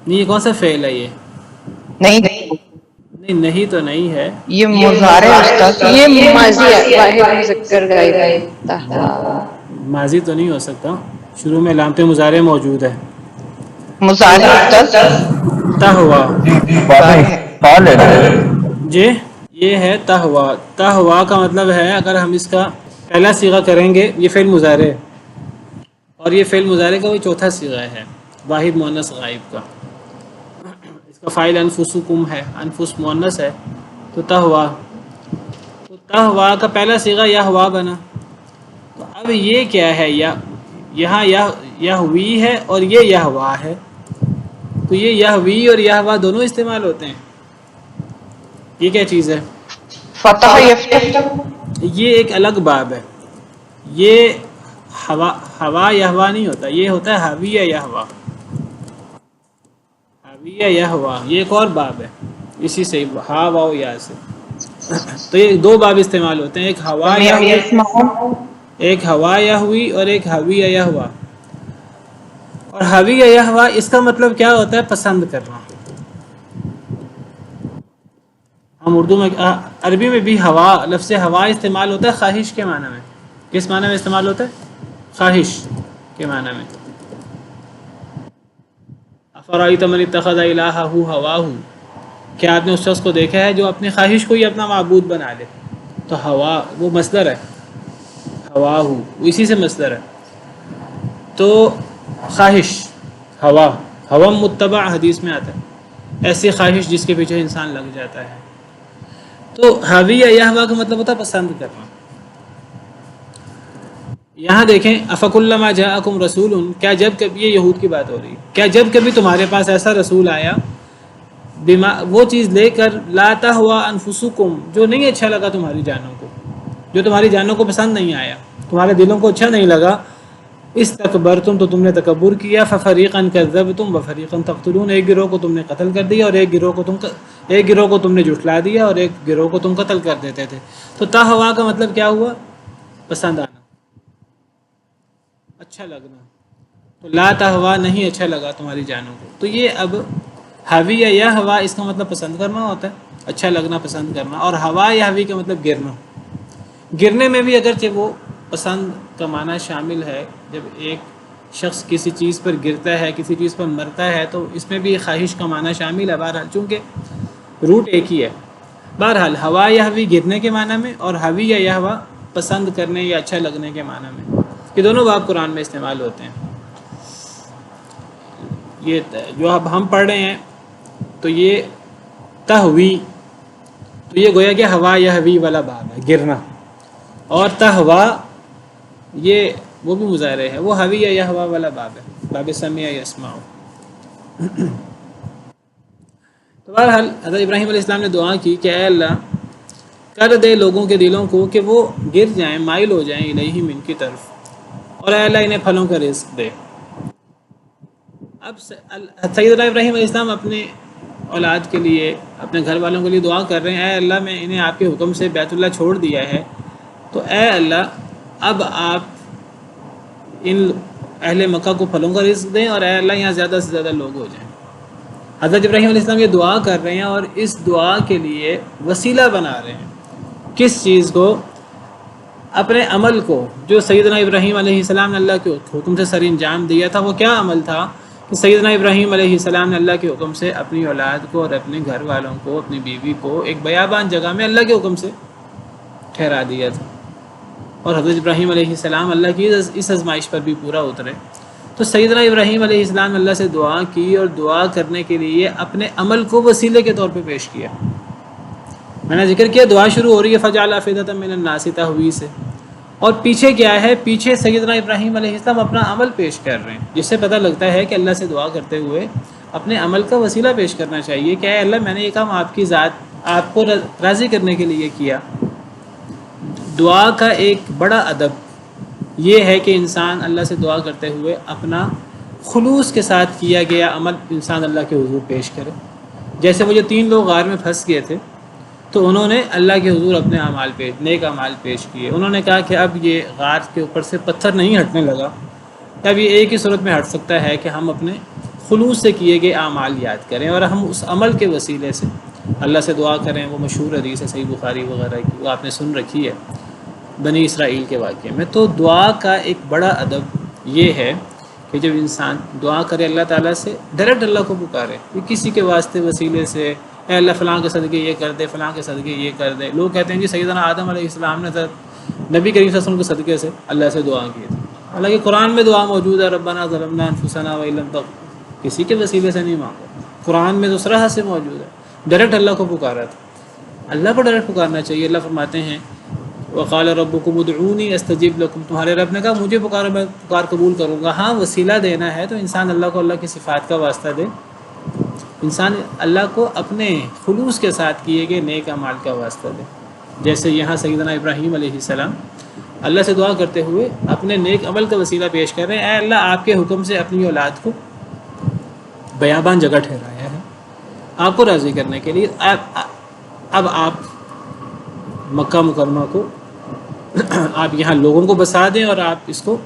یہ کون سا فعل ہے؟ یہ نہیں تو نہیں ہے، یہ مضارع استاد، یہ ماضی ہے، واحد مذکر غائب، ماضی تو نہیں ہو سکتا، شروع میں علامت مضارع موجود ہے۔ مضارع استاد تہوا، قال جی یہ ہے تہوا۔ تہوا کا مطلب ہے، اگر ہم اس کا پہلا صیغہ کریں گے، یہ فعل مضارع ہے، اور یہ فعل مضارع کا وہ چوتھا صیغہ ہے واحد مؤنث غائب کا۔ اس کا فاعل انفسکم ہے، انفس مؤنث ہے، تو تہوا، تو تہوا کا پہلا صیغہ یہوا بنا۔ تو اب یہ کیا ہے؟ یہاں یہوی ہے اور یہ یہوا ہے، تو یہ یہوی اور یہوا دونوں استعمال ہوتے ہیں۔ یہ کیا چیز ہے؟ فتح یفتح، یہ ایک الگ باب ہے، یہ ہوا یہوا نہیں ہوتا، یہ ہوتا ہے حوی یہوا، حوی یہوا، یہ ایک اور باب ہے اسی سے، ہا واو یا سے۔ تو یہ دو باب استعمال ہوتے ہیں، ایک ہوا یہوی، ایک ہوا یہوی اور ایک حوی یہوا۔ اور حوی یہوا اس کا مطلب کیا ہوتا ہے؟ پسند کرنا۔ ہم اردو میں، عربی میں بھی ہوا، لفظ ہوا استعمال ہوتا ہے خواہش کے معنی میں۔ کس معنی میں استعمال ہوتا ہے؟ خواہش کے معنی میں۔ افرأیت من اتخذ الہہ ہواہ، کیا آپ نے اس شخص کو دیکھا ہے جو اپنی خواہش کو ہی اپنا معبود بنا لے؟ تو ہوا وہ مصدر ہے، ہواہ اسی سے مصدر ہے، تو خواہش، ہوا متبع حدیث میں آتا ہے، ایسی خواہش جس کے پیچھے انسان لگ جاتا ہے۔ تو حوی یا یہوا کا مطلب ہوتا ہے پسند کرنا۔ یہاں دیکھیں، افکلما جاءکم رسول، کیا جب کبھی، یہ یہود کی بات ہو رہی ہے، کیا جب کبھی تمہارے پاس ایسا رسول آیا، بما وہ چیز لے کر لا تہوی انفسکم، جو نہیں اچھا لگا تمہاری جانوں کو، جو تمہاری جانوں کو پسند نہیں آیا، تمہارے دلوں کو اچھا نہیں لگا، استکبرتم تو تم نے تکبر کیا، ففریقا کذبتم وفریقا تقتلون، ایک گروہ کو تم نے قتل کر دیا اور ایک گروہ کو تم نے جھٹلا دیا اور ایک گروہ کو تم قتل کر دیتے تھے۔ تو تہوا کا مطلب کیا ہوا؟ پسند آنا، اچھا لگنا۔ تو لا تہوا نہیں اچھا لگا تمہاری جانوں کو، تو یہ اب حوی یا ہوا اس کا مطلب پسند کرنا ہوتا ہے، اچھا لگنا، پسند کرنا، اور ہوا یا حوی کا مطلب گرنا۔ گرنے میں بھی اگرچہ وہ پسند کا معنی شامل ہے، جب ایک شخص کسی چیز پر گرتا ہے، کسی چیز پر مرتا ہے، تو اس میں بھی خواہش کا معنی شامل ہے، بہرحال چونکہ روٹ ایک ہی ہے۔ بہرحال ہوا یا حوی گرنے کے معنی میں، اور حوی یا ہوا پسند کرنے یا اچھا لگنے کے معنی میں، یہ دونوں باب قرآن میں استعمال ہوتے ہیں۔ یہ جو اب ہم پڑھ رہے ہیں تو یہ تہوی، تو یہ گویا کہ ہوا یا حوی والا باب ہے، گرنا، اور تہوا یہ وہ بھی مظاہرے ہے، وہ حوی یا ہوا والا باب ہے، باب سمع یسمع۔ تو بہرحال حضرت ابراہیم علیہ السلام نے دعا کی کہ اے اللہ کر دے لوگوں کے دلوں کو کہ وہ گر جائیں، مائل ہو جائیں الیہم ان کی طرف، اور اے اللہ انہیں پھلوں کا رزق دے۔ اب سیدنا ابراہیم علیہ السلام اپنے اولاد کے لیے، اپنے گھر والوں کے لیے دعا کر رہے ہیں، اے اللہ میں انہیں آپ کے حکم سے بیت اللہ چھوڑ دیا ہے، تو اے اللہ اب آپ ان اہل مکہ کو پھلوں کا رزق دیں، اور اے اللہ یہاں زیادہ سے زیادہ لوگ ہو جائیں۔ حضرت ابراہیم علیہ السلام یہ دعا کر رہے ہیں اور اس دعا کے لیے وسیلہ بنا رہے ہیں، کس چیز کو؟ اپنے عمل کو، جو سیدنا ابراہیم علیہ السلام نے اللہ کے حکم سے سر انجام دیا تھا۔ وہ کیا عمل تھا کہ سیدنا ابراہیم علیہ السلام نے اللہ کے حکم سے اپنی اولاد کو اور اپنے گھر والوں کو، اپنی بیوی کو ایک بیابان جگہ میں اللہ کے حکم سے ٹھہرا دیا تھا، اور حضرت ابراہیم علیہ السلام اللہ کی اس آزمائش پر بھی پورا اترے۔ تو سیدنا ابراہیم علیہ السلام نے اللہ سے دعا کی، اور دعا کرنے کے لیے اپنے عمل کو وسیلے کے طور پہ پیش کیا۔ میں نے ذکر کیا دعا شروع ہو رہی ہے فجعل افئدۃ من الناس تہوی سے، اور پیچھے کیا ہے؟ پیچھے سیدنا ابراہیم علیہ السلام اپنا عمل پیش کر رہے ہیں، جس سے پتہ لگتا ہے کہ اللہ سے دعا کرتے ہوئے اپنے عمل کا وسیلہ پیش کرنا چاہیے کہ اے اللہ میں نے یہ کام آپ کی ذات، آپ کو راضی کرنے کے لیے کیا۔ دعا کا ایک بڑا ادب یہ ہے کہ انسان اللہ سے دعا کرتے ہوئے اپنا خلوص کے ساتھ کیا گیا عمل انسان اللہ کے حضور پیش کرے۔ جیسے وہ جو 3 لوگ غار میں پھنس گئے تھے، تو انہوں نے اللہ کے حضور اپنے نیک اعمال پیش کیے۔ انہوں نے کہا کہ اب یہ غار کے اوپر سے پتھر نہیں ہٹنے لگا، اب یہ ایک ہی صورت میں ہٹ سکتا ہے کہ ہم اپنے خلوص سے کیے گئے اعمال یاد کریں، اور ہم اس عمل کے وسیلے سے اللہ سے دعا کریں۔ وہ مشہور حدیث ہے صحیح بخاری وغیرہ کی، وہ آپ نے سن رکھی ہے بنی اسرائیل کے واقعے میں۔ تو دعا کا ایک بڑا ادب یہ ہے کہ جب انسان دعا کرے اللہ تعالیٰ سے، ڈائریکٹ اللہ کو پکارے، کہ کسی کے واسطے وسیلے سے اے اللہ فلاں کے صدقے یہ کر دے، فلاں کے صدقے یہ کر دے۔ لوگ کہتے ہیں جی سیدنا آدم علیہ السلام نے نبی کریم صلی اللہ علیہ وسلم کے صدقے سے اللہ سے دعا کی تھی، حالانکہ قرآن میں دعا موجود ہے، ربنا ظلمنا انفسنا وان لم تغفر، کسی کے وسیلے سے نہیں مانگا، قرآن میں تو صراحت سے موجود ہے، ڈائریکٹ اللہ کو پکارا تھا۔ اللہ کو ڈائریکٹ پکارنا چاہیے۔ اللہ فرماتے ہیں وقال ربکم ادعونی استجب لکم، تمہارے رب نے کہا مجھے پکارو میں پکار قبول کروں گا۔ ہاں وسیلہ دینا ہے تو انسان اللہ کو اللہ کی صفات کا واسطہ دے، انسان اللہ کو اپنے خلوص کے ساتھ کیے گئے نیک اعمال کا واسطہ دے۔ جیسے یہاں سیدنا ابراہیم علیہ السلام اللہ سے دعا کرتے ہوئے اپنے نیک عمل کا وسیلہ پیش کر رہے ہیں، اے اللہ آپ کے حکم سے اپنی اولاد کو بیابان جگہ ٹھہرایا ہے آپ کو راضی کرنے کے لیے، اب آپ مکہ مکرمہ کو آپ یہاں لوگوں کو بسا دیں، اور آپ اس کو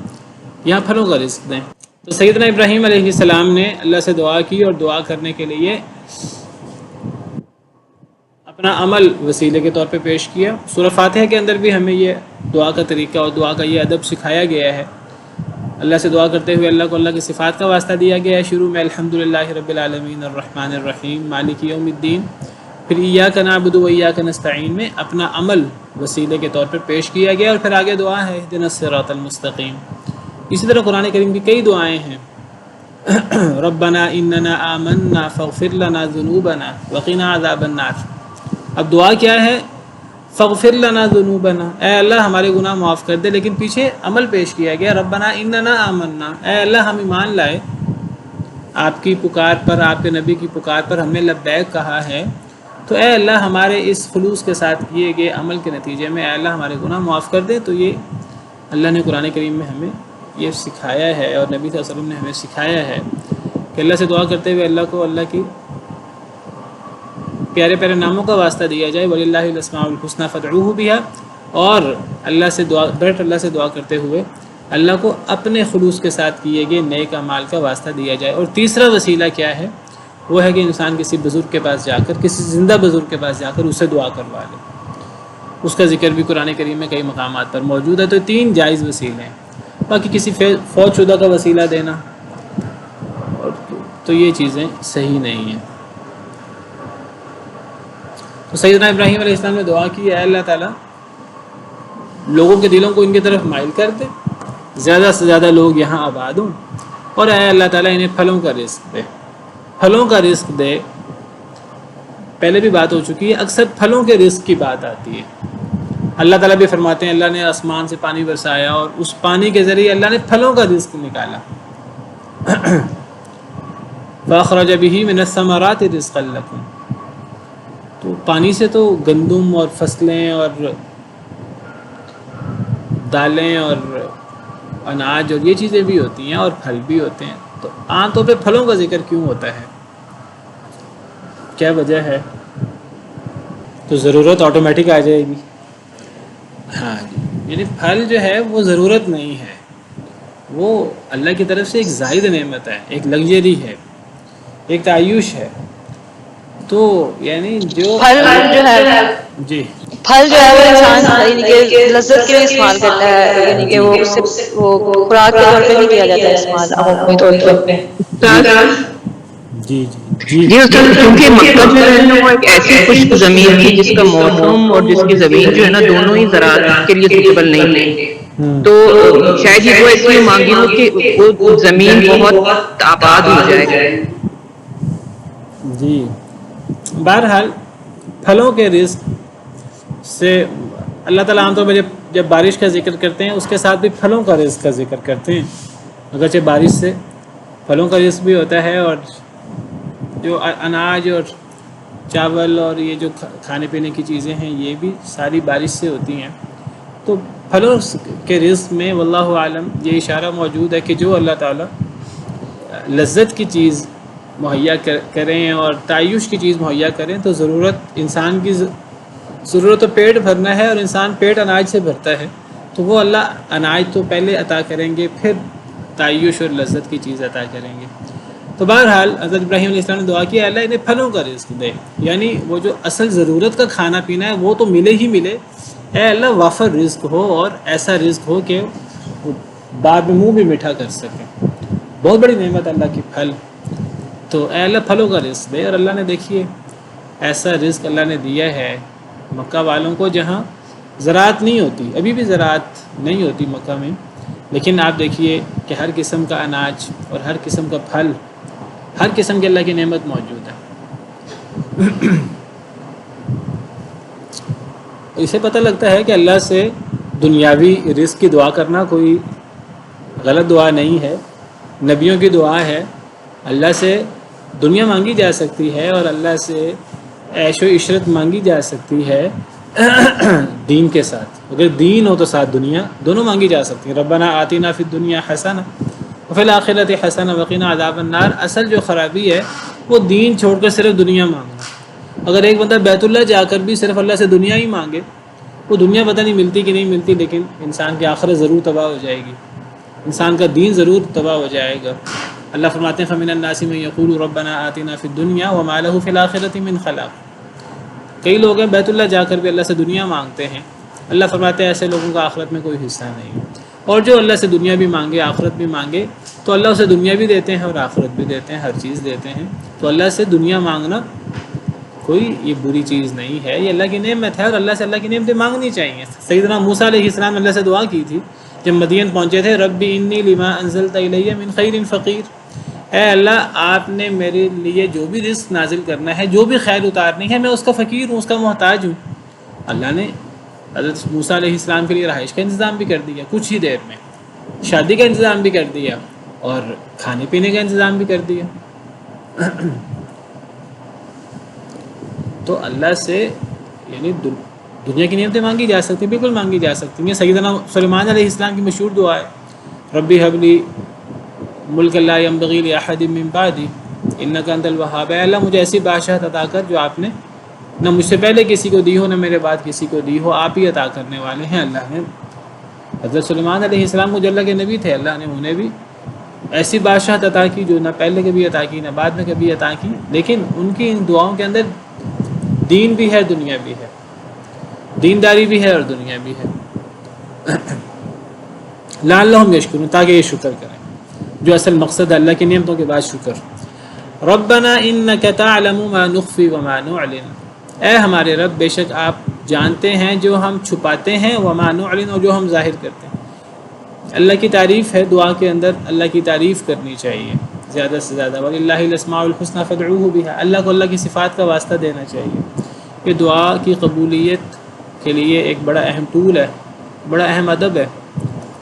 یہاں پھلوں کا رزق دیں۔ تو سیدنا ابراہیم علیہ السلام نے اللہ سے دعا کی، اور دعا کرنے کے لیے اپنا عمل وسیلے کے طور پہ پیش کیا۔ سورہ فاتحہ کے اندر بھی ہمیں یہ دعا کا طریقہ اور دعا کا یہ ادب سکھایا گیا ہے۔ اللہ سے دعا کرتے ہوئے اللہ کو اللہ کی صفات کا واسطہ دیا گیا ہے۔ شروع میں الحمدللہ رب العالمین الرحمن الرحیم مالک یوم الدین، پھر ایاک نعبد و ایاک نستعین میں اپنا عمل وسیلے کے طور پر پیش کیا گیا، اور پھر آگے دعا ہے اہدنا الصراط المستقیم۔ اسی طرح قرآن کریم کی کئی دعائیں ہیں، ربنا اننا آمنا فاغفر لنا ذنوبنا وقنا عذاب النار۔ اب دعا کیا ہے؟ فاغفر لنا ذنوبنا، اے اللہ ہمارے گناہ معاف کر دے، لیکن پیچھے عمل پیش کیا گیا، ربنا اننا آمنا، اے اللہ ہم ایمان لائے، آپ کی پکار پر، آپ کے نبی کی پکار پر ہم نے لبیک کہا ہے، تو اے اللہ ہمارے اس خلوص کے ساتھ کیے گئے عمل کے نتیجے میں اے اللہ ہمارے گناہ معاف کر دے. تو یہ اللہ نے قرآن کریم میں ہمیں یہ سکھایا ہے اور نبی صلی اللہ علیہ وسلم نے ہمیں سکھایا ہے کہ اللہ سے دعا کرتے ہوئے اللہ کو اللہ کی پیارے پیارے ناموں کا واسطہ دیا جائے. وَلِلَّهِ الْأَسْمَاءُ الْحُسْنَىٰ فَادْعُوهُ بِهَا. اور اللہ سے دعا ڈائریکٹ اللہ سے دعا کرتے ہوئے اللہ کو اپنے خلوص کے ساتھ کیے گئے نیک اعمال کا واسطہ دیا جائے. اور تیسرا وسیلہ کیا ہے؟ وہ ہے کہ انسان کسی بزرگ کے پاس جا کر کسی زندہ بزرگ کے پاس جا کر اسے دعا کروا لے. اس کا ذکر بھی قرآن کریم میں کئی مقامات پر موجود ہے. تو 3 جائز وسیلے ہیں. باقی کسی فوت شدہ کا وسیلہ دینا اور تو یہ چیزیں صحیح نہیں ہیں. تو سیدنا ابراہیم علیہ السلام نے دعا کی اے اللہ تعالیٰ لوگوں کے دلوں کو ان کی طرف مائل کر دے, زیادہ سے زیادہ لوگ یہاں آباد ہوں, اور اے اللہ تعالیٰ انہیں پھلوں کا رزق دے. پھلوں کا رزق دے, پہلے بھی بات ہو چکی ہے, اکثر پھلوں کے رزق کی بات آتی ہے. اللہ تعالیٰ بھی فرماتے ہیں اللہ نے آسمان سے پانی برسایا اور اس پانی کے ذریعے اللہ نے پھلوں کا رزق نکالا. فَأَخْرَجَ بِهِ مِنَ الثَّمَرَاتِ رِزْقًا لَكُمْ. تو پانی سے تو گندم اور فصلیں اور دالیں اور اناج اور یہ چیزیں بھی ہوتی ہیں اور پھل بھی ہوتے ہیں. تو عام طور پہ پھلوں کا ذکر کیوں ہوتا ہے؟ کیا وجہ ہے؟ تو ضرورت آٹومیٹک آ جائے گی. ہاں جی, یعنی پھل جو ہے وہ ضرورت نہیں ہے, وہ اللہ کی طرف سے ایک زائد نعمت ہے, ایک لگژری ہے, ایک تعیش ہے. تو یعنی جو پھل جو ہے جی پھل جو ہے وہ انسان یعنی کہ لذت کے لیے استعمال کرتا ہے, یعنی کہ وہ اس سے وہ خوراک کے طور پہ نہیں کیا جاتا ہے استعمال عمومی طور پہ. جی جی جی استاد, کیونکہ مکہ جو ہے نا وہ ایک ایسی خشک زمین تھی جس کا موسم اور جس کی زمین جو ہے نا دونوں ہی زراعت کے لیے سوٹیبل نہیں تھے. تو شاید یہ دعا اس لیے مانگی ہو کہ وہ زمین بہت آباد ہو جائے. جی بہرحال پھلوں کے رزق سے اللہ تعالیٰ عام طور پر جب بارش کا ذکر کرتے ہیں اس کے ساتھ بھی پھلوں کا رزق کا ذکر کرتے ہیں. اگرچہ بارش سے پھلوں کا رزق بھی ہوتا ہے, اور جو اناج اور چاول اور یہ جو کھانے پینے کی چیزیں ہیں یہ بھی ساری بارش سے ہوتی ہیں. تو پھلوں کے رزق میں واللہ عالم یہ اشارہ موجود ہے کہ جو اللہ تعالیٰ لذت کی چیز مہیا کریں اور تعیش کی چیز مہیا کریں, تو ضرورت انسان کی ضرورت تو پیٹ بھرنا ہے, اور انسان پیٹ اناج سے بھرتا ہے. تو وہ اللہ اناج تو پہلے عطا کریں گے, پھر تعیش اور لذت کی چیز عطا کریں گے. تو بہرحال حضرت ابراہیم علیہ السلام نے دعا کی اللہ انہیں پھلوں کا رزق دے, یعنی وہ جو اصل ضرورت کا کھانا پینا ہے وہ تو ملے ہی ملے, اے اللہ وافر رزق ہو اور ایسا رزق ہو کہ وہ بعد میں منہ بھی میٹھا کر سکے. بہت بڑی نعمت اللہ کی پھل. تو اے اللہ پھلوں کا رزق دے. اور اللہ نے دیکھیے ایسا رزق اللہ نے دیا ہے مکہ والوں کو جہاں زراعت نہیں ہوتی, ابھی بھی زراعت نہیں ہوتی مکہ میں, لیکن آپ دیکھیے کہ ہر قسم کا اناج اور ہر قسم کا پھل, ہر قسم کی اللہ کی نعمت موجود ہے. اسے پتہ لگتا ہے کہ اللہ سے دنیاوی رزق کی دعا کرنا کوئی غلط دعا نہیں ہے, نبیوں کی دعا ہے. اللہ سے دنیا مانگی جا سکتی ہے اور اللہ سے عیش و عشرت مانگی جا سکتی ہے دین کے ساتھ. اگر دین ہو تو ساتھ دنیا دونوں مانگی جا سکتی ہیں. ربنا آتنا فی الدنیا حسنہ وفی الآخرۃ حسنہ وقنا عذاب النار. اصل جو خرابی ہے وہ دین چھوڑ کر صرف دنیا مانگنا. اگر ایک بندہ بیت اللہ جا کر بھی صرف اللہ سے دنیا ہی مانگے, وہ دنیا پتہ نہیں ملتی کہ نہیں ملتی, لیکن انسان کی آخرت ضرور تباہ ہو جائے گی, انسان کا دین ضرور تباہ ہو جائے گا. اللہ فرماتے ہیں فمن الناس من یقول ربنا آتنا فی الدنیا وما له فی الآخرۃ من خلاق. کئی لوگ ہیں بیت اللہ جا کر بھی اللہ سے دنیا مانگتے ہیں, اللہ فرماتے ہیں ایسے لوگوں کا آخرت میں کوئی حصہ نہیں. اور جو اللہ سے دنیا بھی مانگے آخرت بھی مانگے تو اللہ اسے دنیا بھی دیتے ہیں اور آخرت بھی دیتے ہیں, ہر چیز دیتے ہیں. تو اللہ سے دنیا مانگنا کوئی یہ بری چیز نہیں ہے, یہ اللہ کی نعمت ہے, اور اللہ سے اللہ کی نعمتیں مانگنی چاہیے. سیدنا موسیٰ علیہ السلام اللہ سے دعا کی تھی جب مدین پہنچے تھے, ربی انی لما انزلت الی من خیر فقیر. اے اللہ آپ نے میرے لیے جو بھی رزق نازل کرنا ہے, جو بھی خیر اتارنی ہے, میں اس کا فقیر ہوں, اس کا محتاج ہوں. اللہ نے حضرت موسیٰ علیہ السلام کے لیے رہائش کا انتظام بھی کر دیا, کچھ ہی دیر میں شادی کا انتظام بھی کر دیا, اور کھانے پینے کا انتظام بھی کر دیا. تو اللہ سے یعنی دنیا کی نعمتیں مانگی جا سکتی، بالکل مانگی جا سکتی ہیں۔ سیدنا سلیمان علیہ السلام کی مشہور دعا ہے ربی حبلی ملک لا ينبغی لأحد من بعدی انک انت الوہاب، اے اللہ مجھے ایسی بادشاہت عطا کر جو آپ نے نہ مجھ سے پہلے کسی کو دی ہو نہ میرے بعد کسی کو دی ہو، آپ ہی عطا کرنے والے ہیں۔ اللہ نے حضرت سلیمان علیہ السلام کو جو اللہ کے نبی تھے، اللہ نے انہیں بھی ایسی بادشاہت عطا کی جو نہ پہلے کبھی عطا کی نہ بعد میں کبھی عطا کی، لیکن ان کی ان دعاؤں کے اندر دین بھی ہے، دنیا بھی ہے، دینداری بھی ہے اور دنیا بھی ہے۔ لعلہم یشکرون، تاکہ یہ شکر کریں، جو اصل مقصد ہے اللہ کی نعمتوں کے بعد شکر۔ ربنا انک تعلم ما نخفی وما نعلن، اے ہمارے رب بے شک آپ جانتے ہیں جو ہم چھپاتے ہیں، وما نعلن، اور جو ہم ظاہر کرتے ہیں۔ اللہ کی تعریف ہے، دعا کے اندر اللہ کی تعریف کرنی چاہیے زیادہ سے زیادہ، وَلِلَّهِ الْأَسْمَاءُ الْحُسْنَى فَادْعُوهُ بِهَا، اللہ کو اللہ کی صفات کا واسطہ دینا چاہیے۔ یہ دعا کی قبولیت کے لیے ایک بڑا اہم ٹول ہے، بڑا اہم ادب ہے۔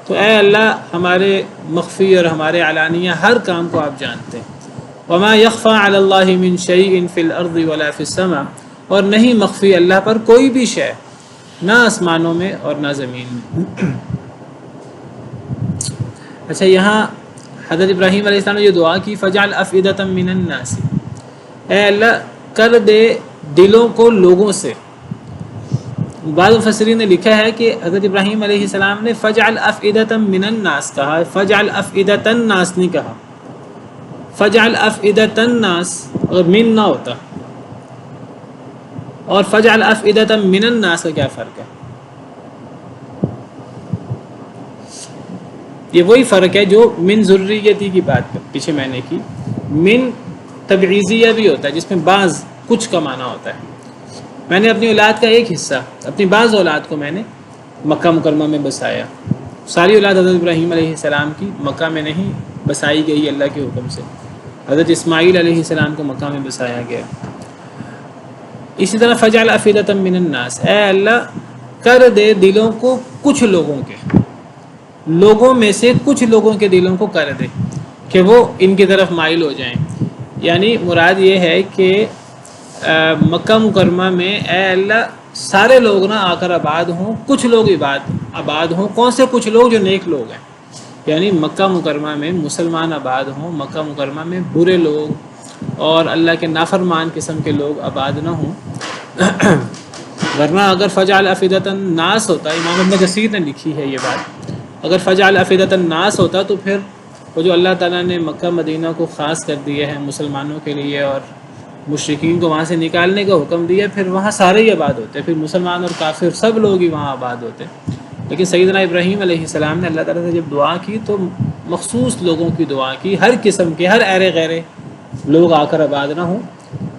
تو اے اللہ ہمارے مخفی اور ہمارے علانیہ ہر کام کو آپ جانتے ہیں۔ وَمَا يَخْفَى عَلَى اللَّهِ مِن شَيْءٍ فِي الْأَرْضِ وَلَا فِي السَّمَاءِ، اور نہیں مخفی اللہ پر کوئی بھی شے، نہ آسمانوں میں اور نہ زمین میں۔ اچھا، یہاں حضرت ابراہیم علیہ السلام نے جو دعا کی فَجْعَلْ أَفْئِدَةً مِّنَ النَّاسِ، اے اللہ کر دے دلوں کو لوگوں سے۔ بعض مفسرین نے لکھا ہے کہ حضرت ابراہیم علیہ السلام نے فَجْعَلْ أَفْئِدَةً مِّنَ النَّاسِ کہا، فَجْعَلْ أَفْئِدَةَ النَّاسِ نہیں کہا۔ فَجْعَلْ أَفْئِدَةَ النَّاسِ اگر من نہ ہوتا، اور فَجْعَلْ أَفْئِدَةً مِّنَ النَّاسِ کا کیا فرق ہے؟ یہ وہی فرق ہے جو من ذریتی کی بات پیچھے میں نے کی۔ من تبعیضیہ بھی ہوتا ہے جس میں بعض کچھ کا معنی ہوتا ہے۔ میں نے اپنی اولاد کا ایک حصہ، اپنی بعض اولاد کو میں نے مکہ مکرمہ میں بسایا۔ ساری اولاد حضرت ابراہیم علیہ السلام کی مکہ میں نہیں بسائی گئی اللہ کے حکم سے، حضرت اسماعیل علیہ السلام کو مکہ میں بسایا گیا۔ اسی طرح فَجْعَلْ أَفْئِدَةً مِّنَ النَّاسِ، اے اللہ کر دے دلوں کو کچھ لوگوں کے، لوگوں میں سے کچھ لوگوں کے دلوں کو کر دے کہ وہ ان کی طرف مائل ہو جائیں۔ یعنی مراد یہ ہے کہ مکہ مکرمہ میں اے اللہ سارے لوگ نہ آ کر آباد ہوں، کچھ لوگ آباد ہوں۔ کون سے کچھ لوگ؟ جو نیک لوگ ہیں، یعنی مکہ مکرمہ میں مسلمان آباد ہوں، مکہ مکرمہ میں برے لوگ اور اللہ کے نافرمان قسم کے لوگ آباد نہ ہوں۔ ورنہ اگر فَجْعَلْ أَفْئِدَةَ النَّاسِ ہوتا، امام ابن کثیر نے لکھی ہے یہ بات، اگر فَجْعَلْ أَفْئِدَةَ النَّاسِ ہوتا تو پھر وہ جو اللہ تعالیٰ نے مکہ مدینہ کو خاص کر دیا ہے مسلمانوں کے لیے اور مشرکین کو وہاں سے نکالنے کا حکم دیا، پھر وہاں سارے ہی آباد ہوتے، پھر مسلمان اور کافر سب لوگ ہی وہاں آباد ہوتے۔ لیکن سیدنا ابراہیم علیہ السلام نے اللہ تعالیٰ سے جب دعا کی تو مخصوص لوگوں کی دعا کی، ہر قسم کے، ہر ایرے غیرے لوگ آ کر آباد نہ ہوں،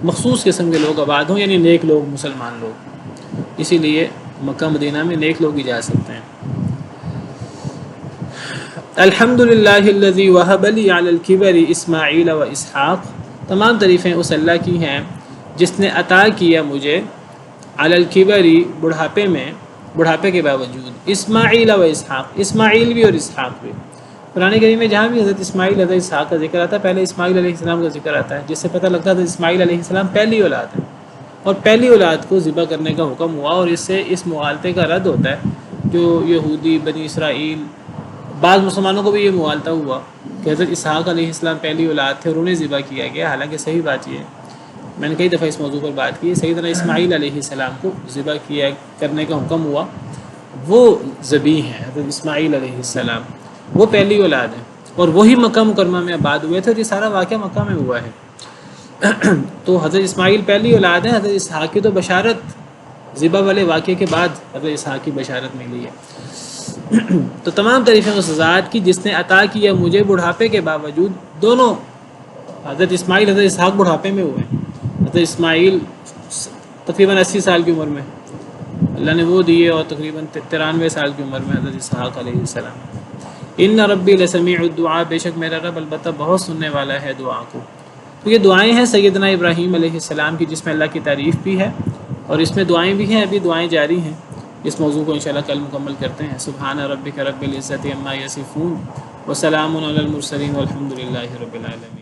مخصوص قسم کے لوگ آباد ہوں، یعنی نیک لوگ، مسلمان لوگ۔ اسی لیے مکہ مدینہ میں نیک لوگ ہی جا سکتے ہیں۔ الحمدللہ الذی وہب لی علی الکبر اسماعیل و اسحاق، تمام تعریفیں اس اللہ کی ہیں جس نے عطا کیا مجھے علی الکبر بڑھاپے میں، بڑھاپے کے باوجود، اسماعیل و اسحاق، اسماعیل بھی اور اسحاق بھی۔ قرآن کریم میں جہاں بھی حضرت اسماعیل حضرت اسحاق کا ذکر آتا ہے پہلے اسماعیل علیہ السلام کا ذکر آتا ہے، جس سے پتہ لگتا ہے حضرت اسماعیل علیہ السلام پہلی اولاد ہے اور پہلی اولاد کو ذبح کرنے کا حکم ہوا، اور اس سے اس مغالطے کا رد ہوتا ہے جو یہودی بنی اسرائیل، بعض مسلمانوں کو بھی یہ مغالطہ ہوا کہ حضرت اسحاق علیہ السلام پہلی اولاد تھے اور انہیں ذبح کیا گیا۔ حالانکہ صحیح بات یہ ہے، میں نے کئی دفعہ اس موضوع پر بات کی، سیدنا اسماعیل علیہ السلام کو ذبح کیا کرنے کا حکم ہوا، وہ ذبیح ہیں حضرت اسماعیل علیہ السلام، وہ پہلی اولاد ہیں اور وہی مکہ مکرمہ میں آباد ہوئے تھے، اور یہ سارا واقعہ مکہ میں ہوا ہے۔ تو حضرت اسماعیل پہلی اولاد ہیں، حضرت اسحاق کی تو بشارت ذبح والے واقعے کے بعد حضرت اسحاق کی بشارت ملی ہے۔ تو تمام تعریفیں اس ذات کی جس نے عطا کیا مجھے بڑھاپے کے باوجود، دونوں حضرت اسماعیل حضرت اسحاق بڑھاپے میں ہوئے، حضرت اسماعیل تقریباً 80 سال کی عمر میں اللہ نے وہ دیے، اور تقریباً 93 سال کی عمر میں حضرت اسحاق علیہ السلام۔ ان ربی لسمیع الدعاء، بے شک میرا رب البتہ بہت سننے والا ہے دعا کو۔ تو یہ دعائیں ہیں سیدنا ابراہیم علیہ السلام کی جس میں اللہ کی تعریف بھی ہے اور اس میں دعائیں بھی ہیں، ابھی دعائیں جاری ہیں۔ اس موضوع کو انشاءاللہ کل مکمل کرتے ہیں۔ سبحان ربک رب العزت عما یصفون وسلام علی المرسلین والحمد للہ رب العالمین۔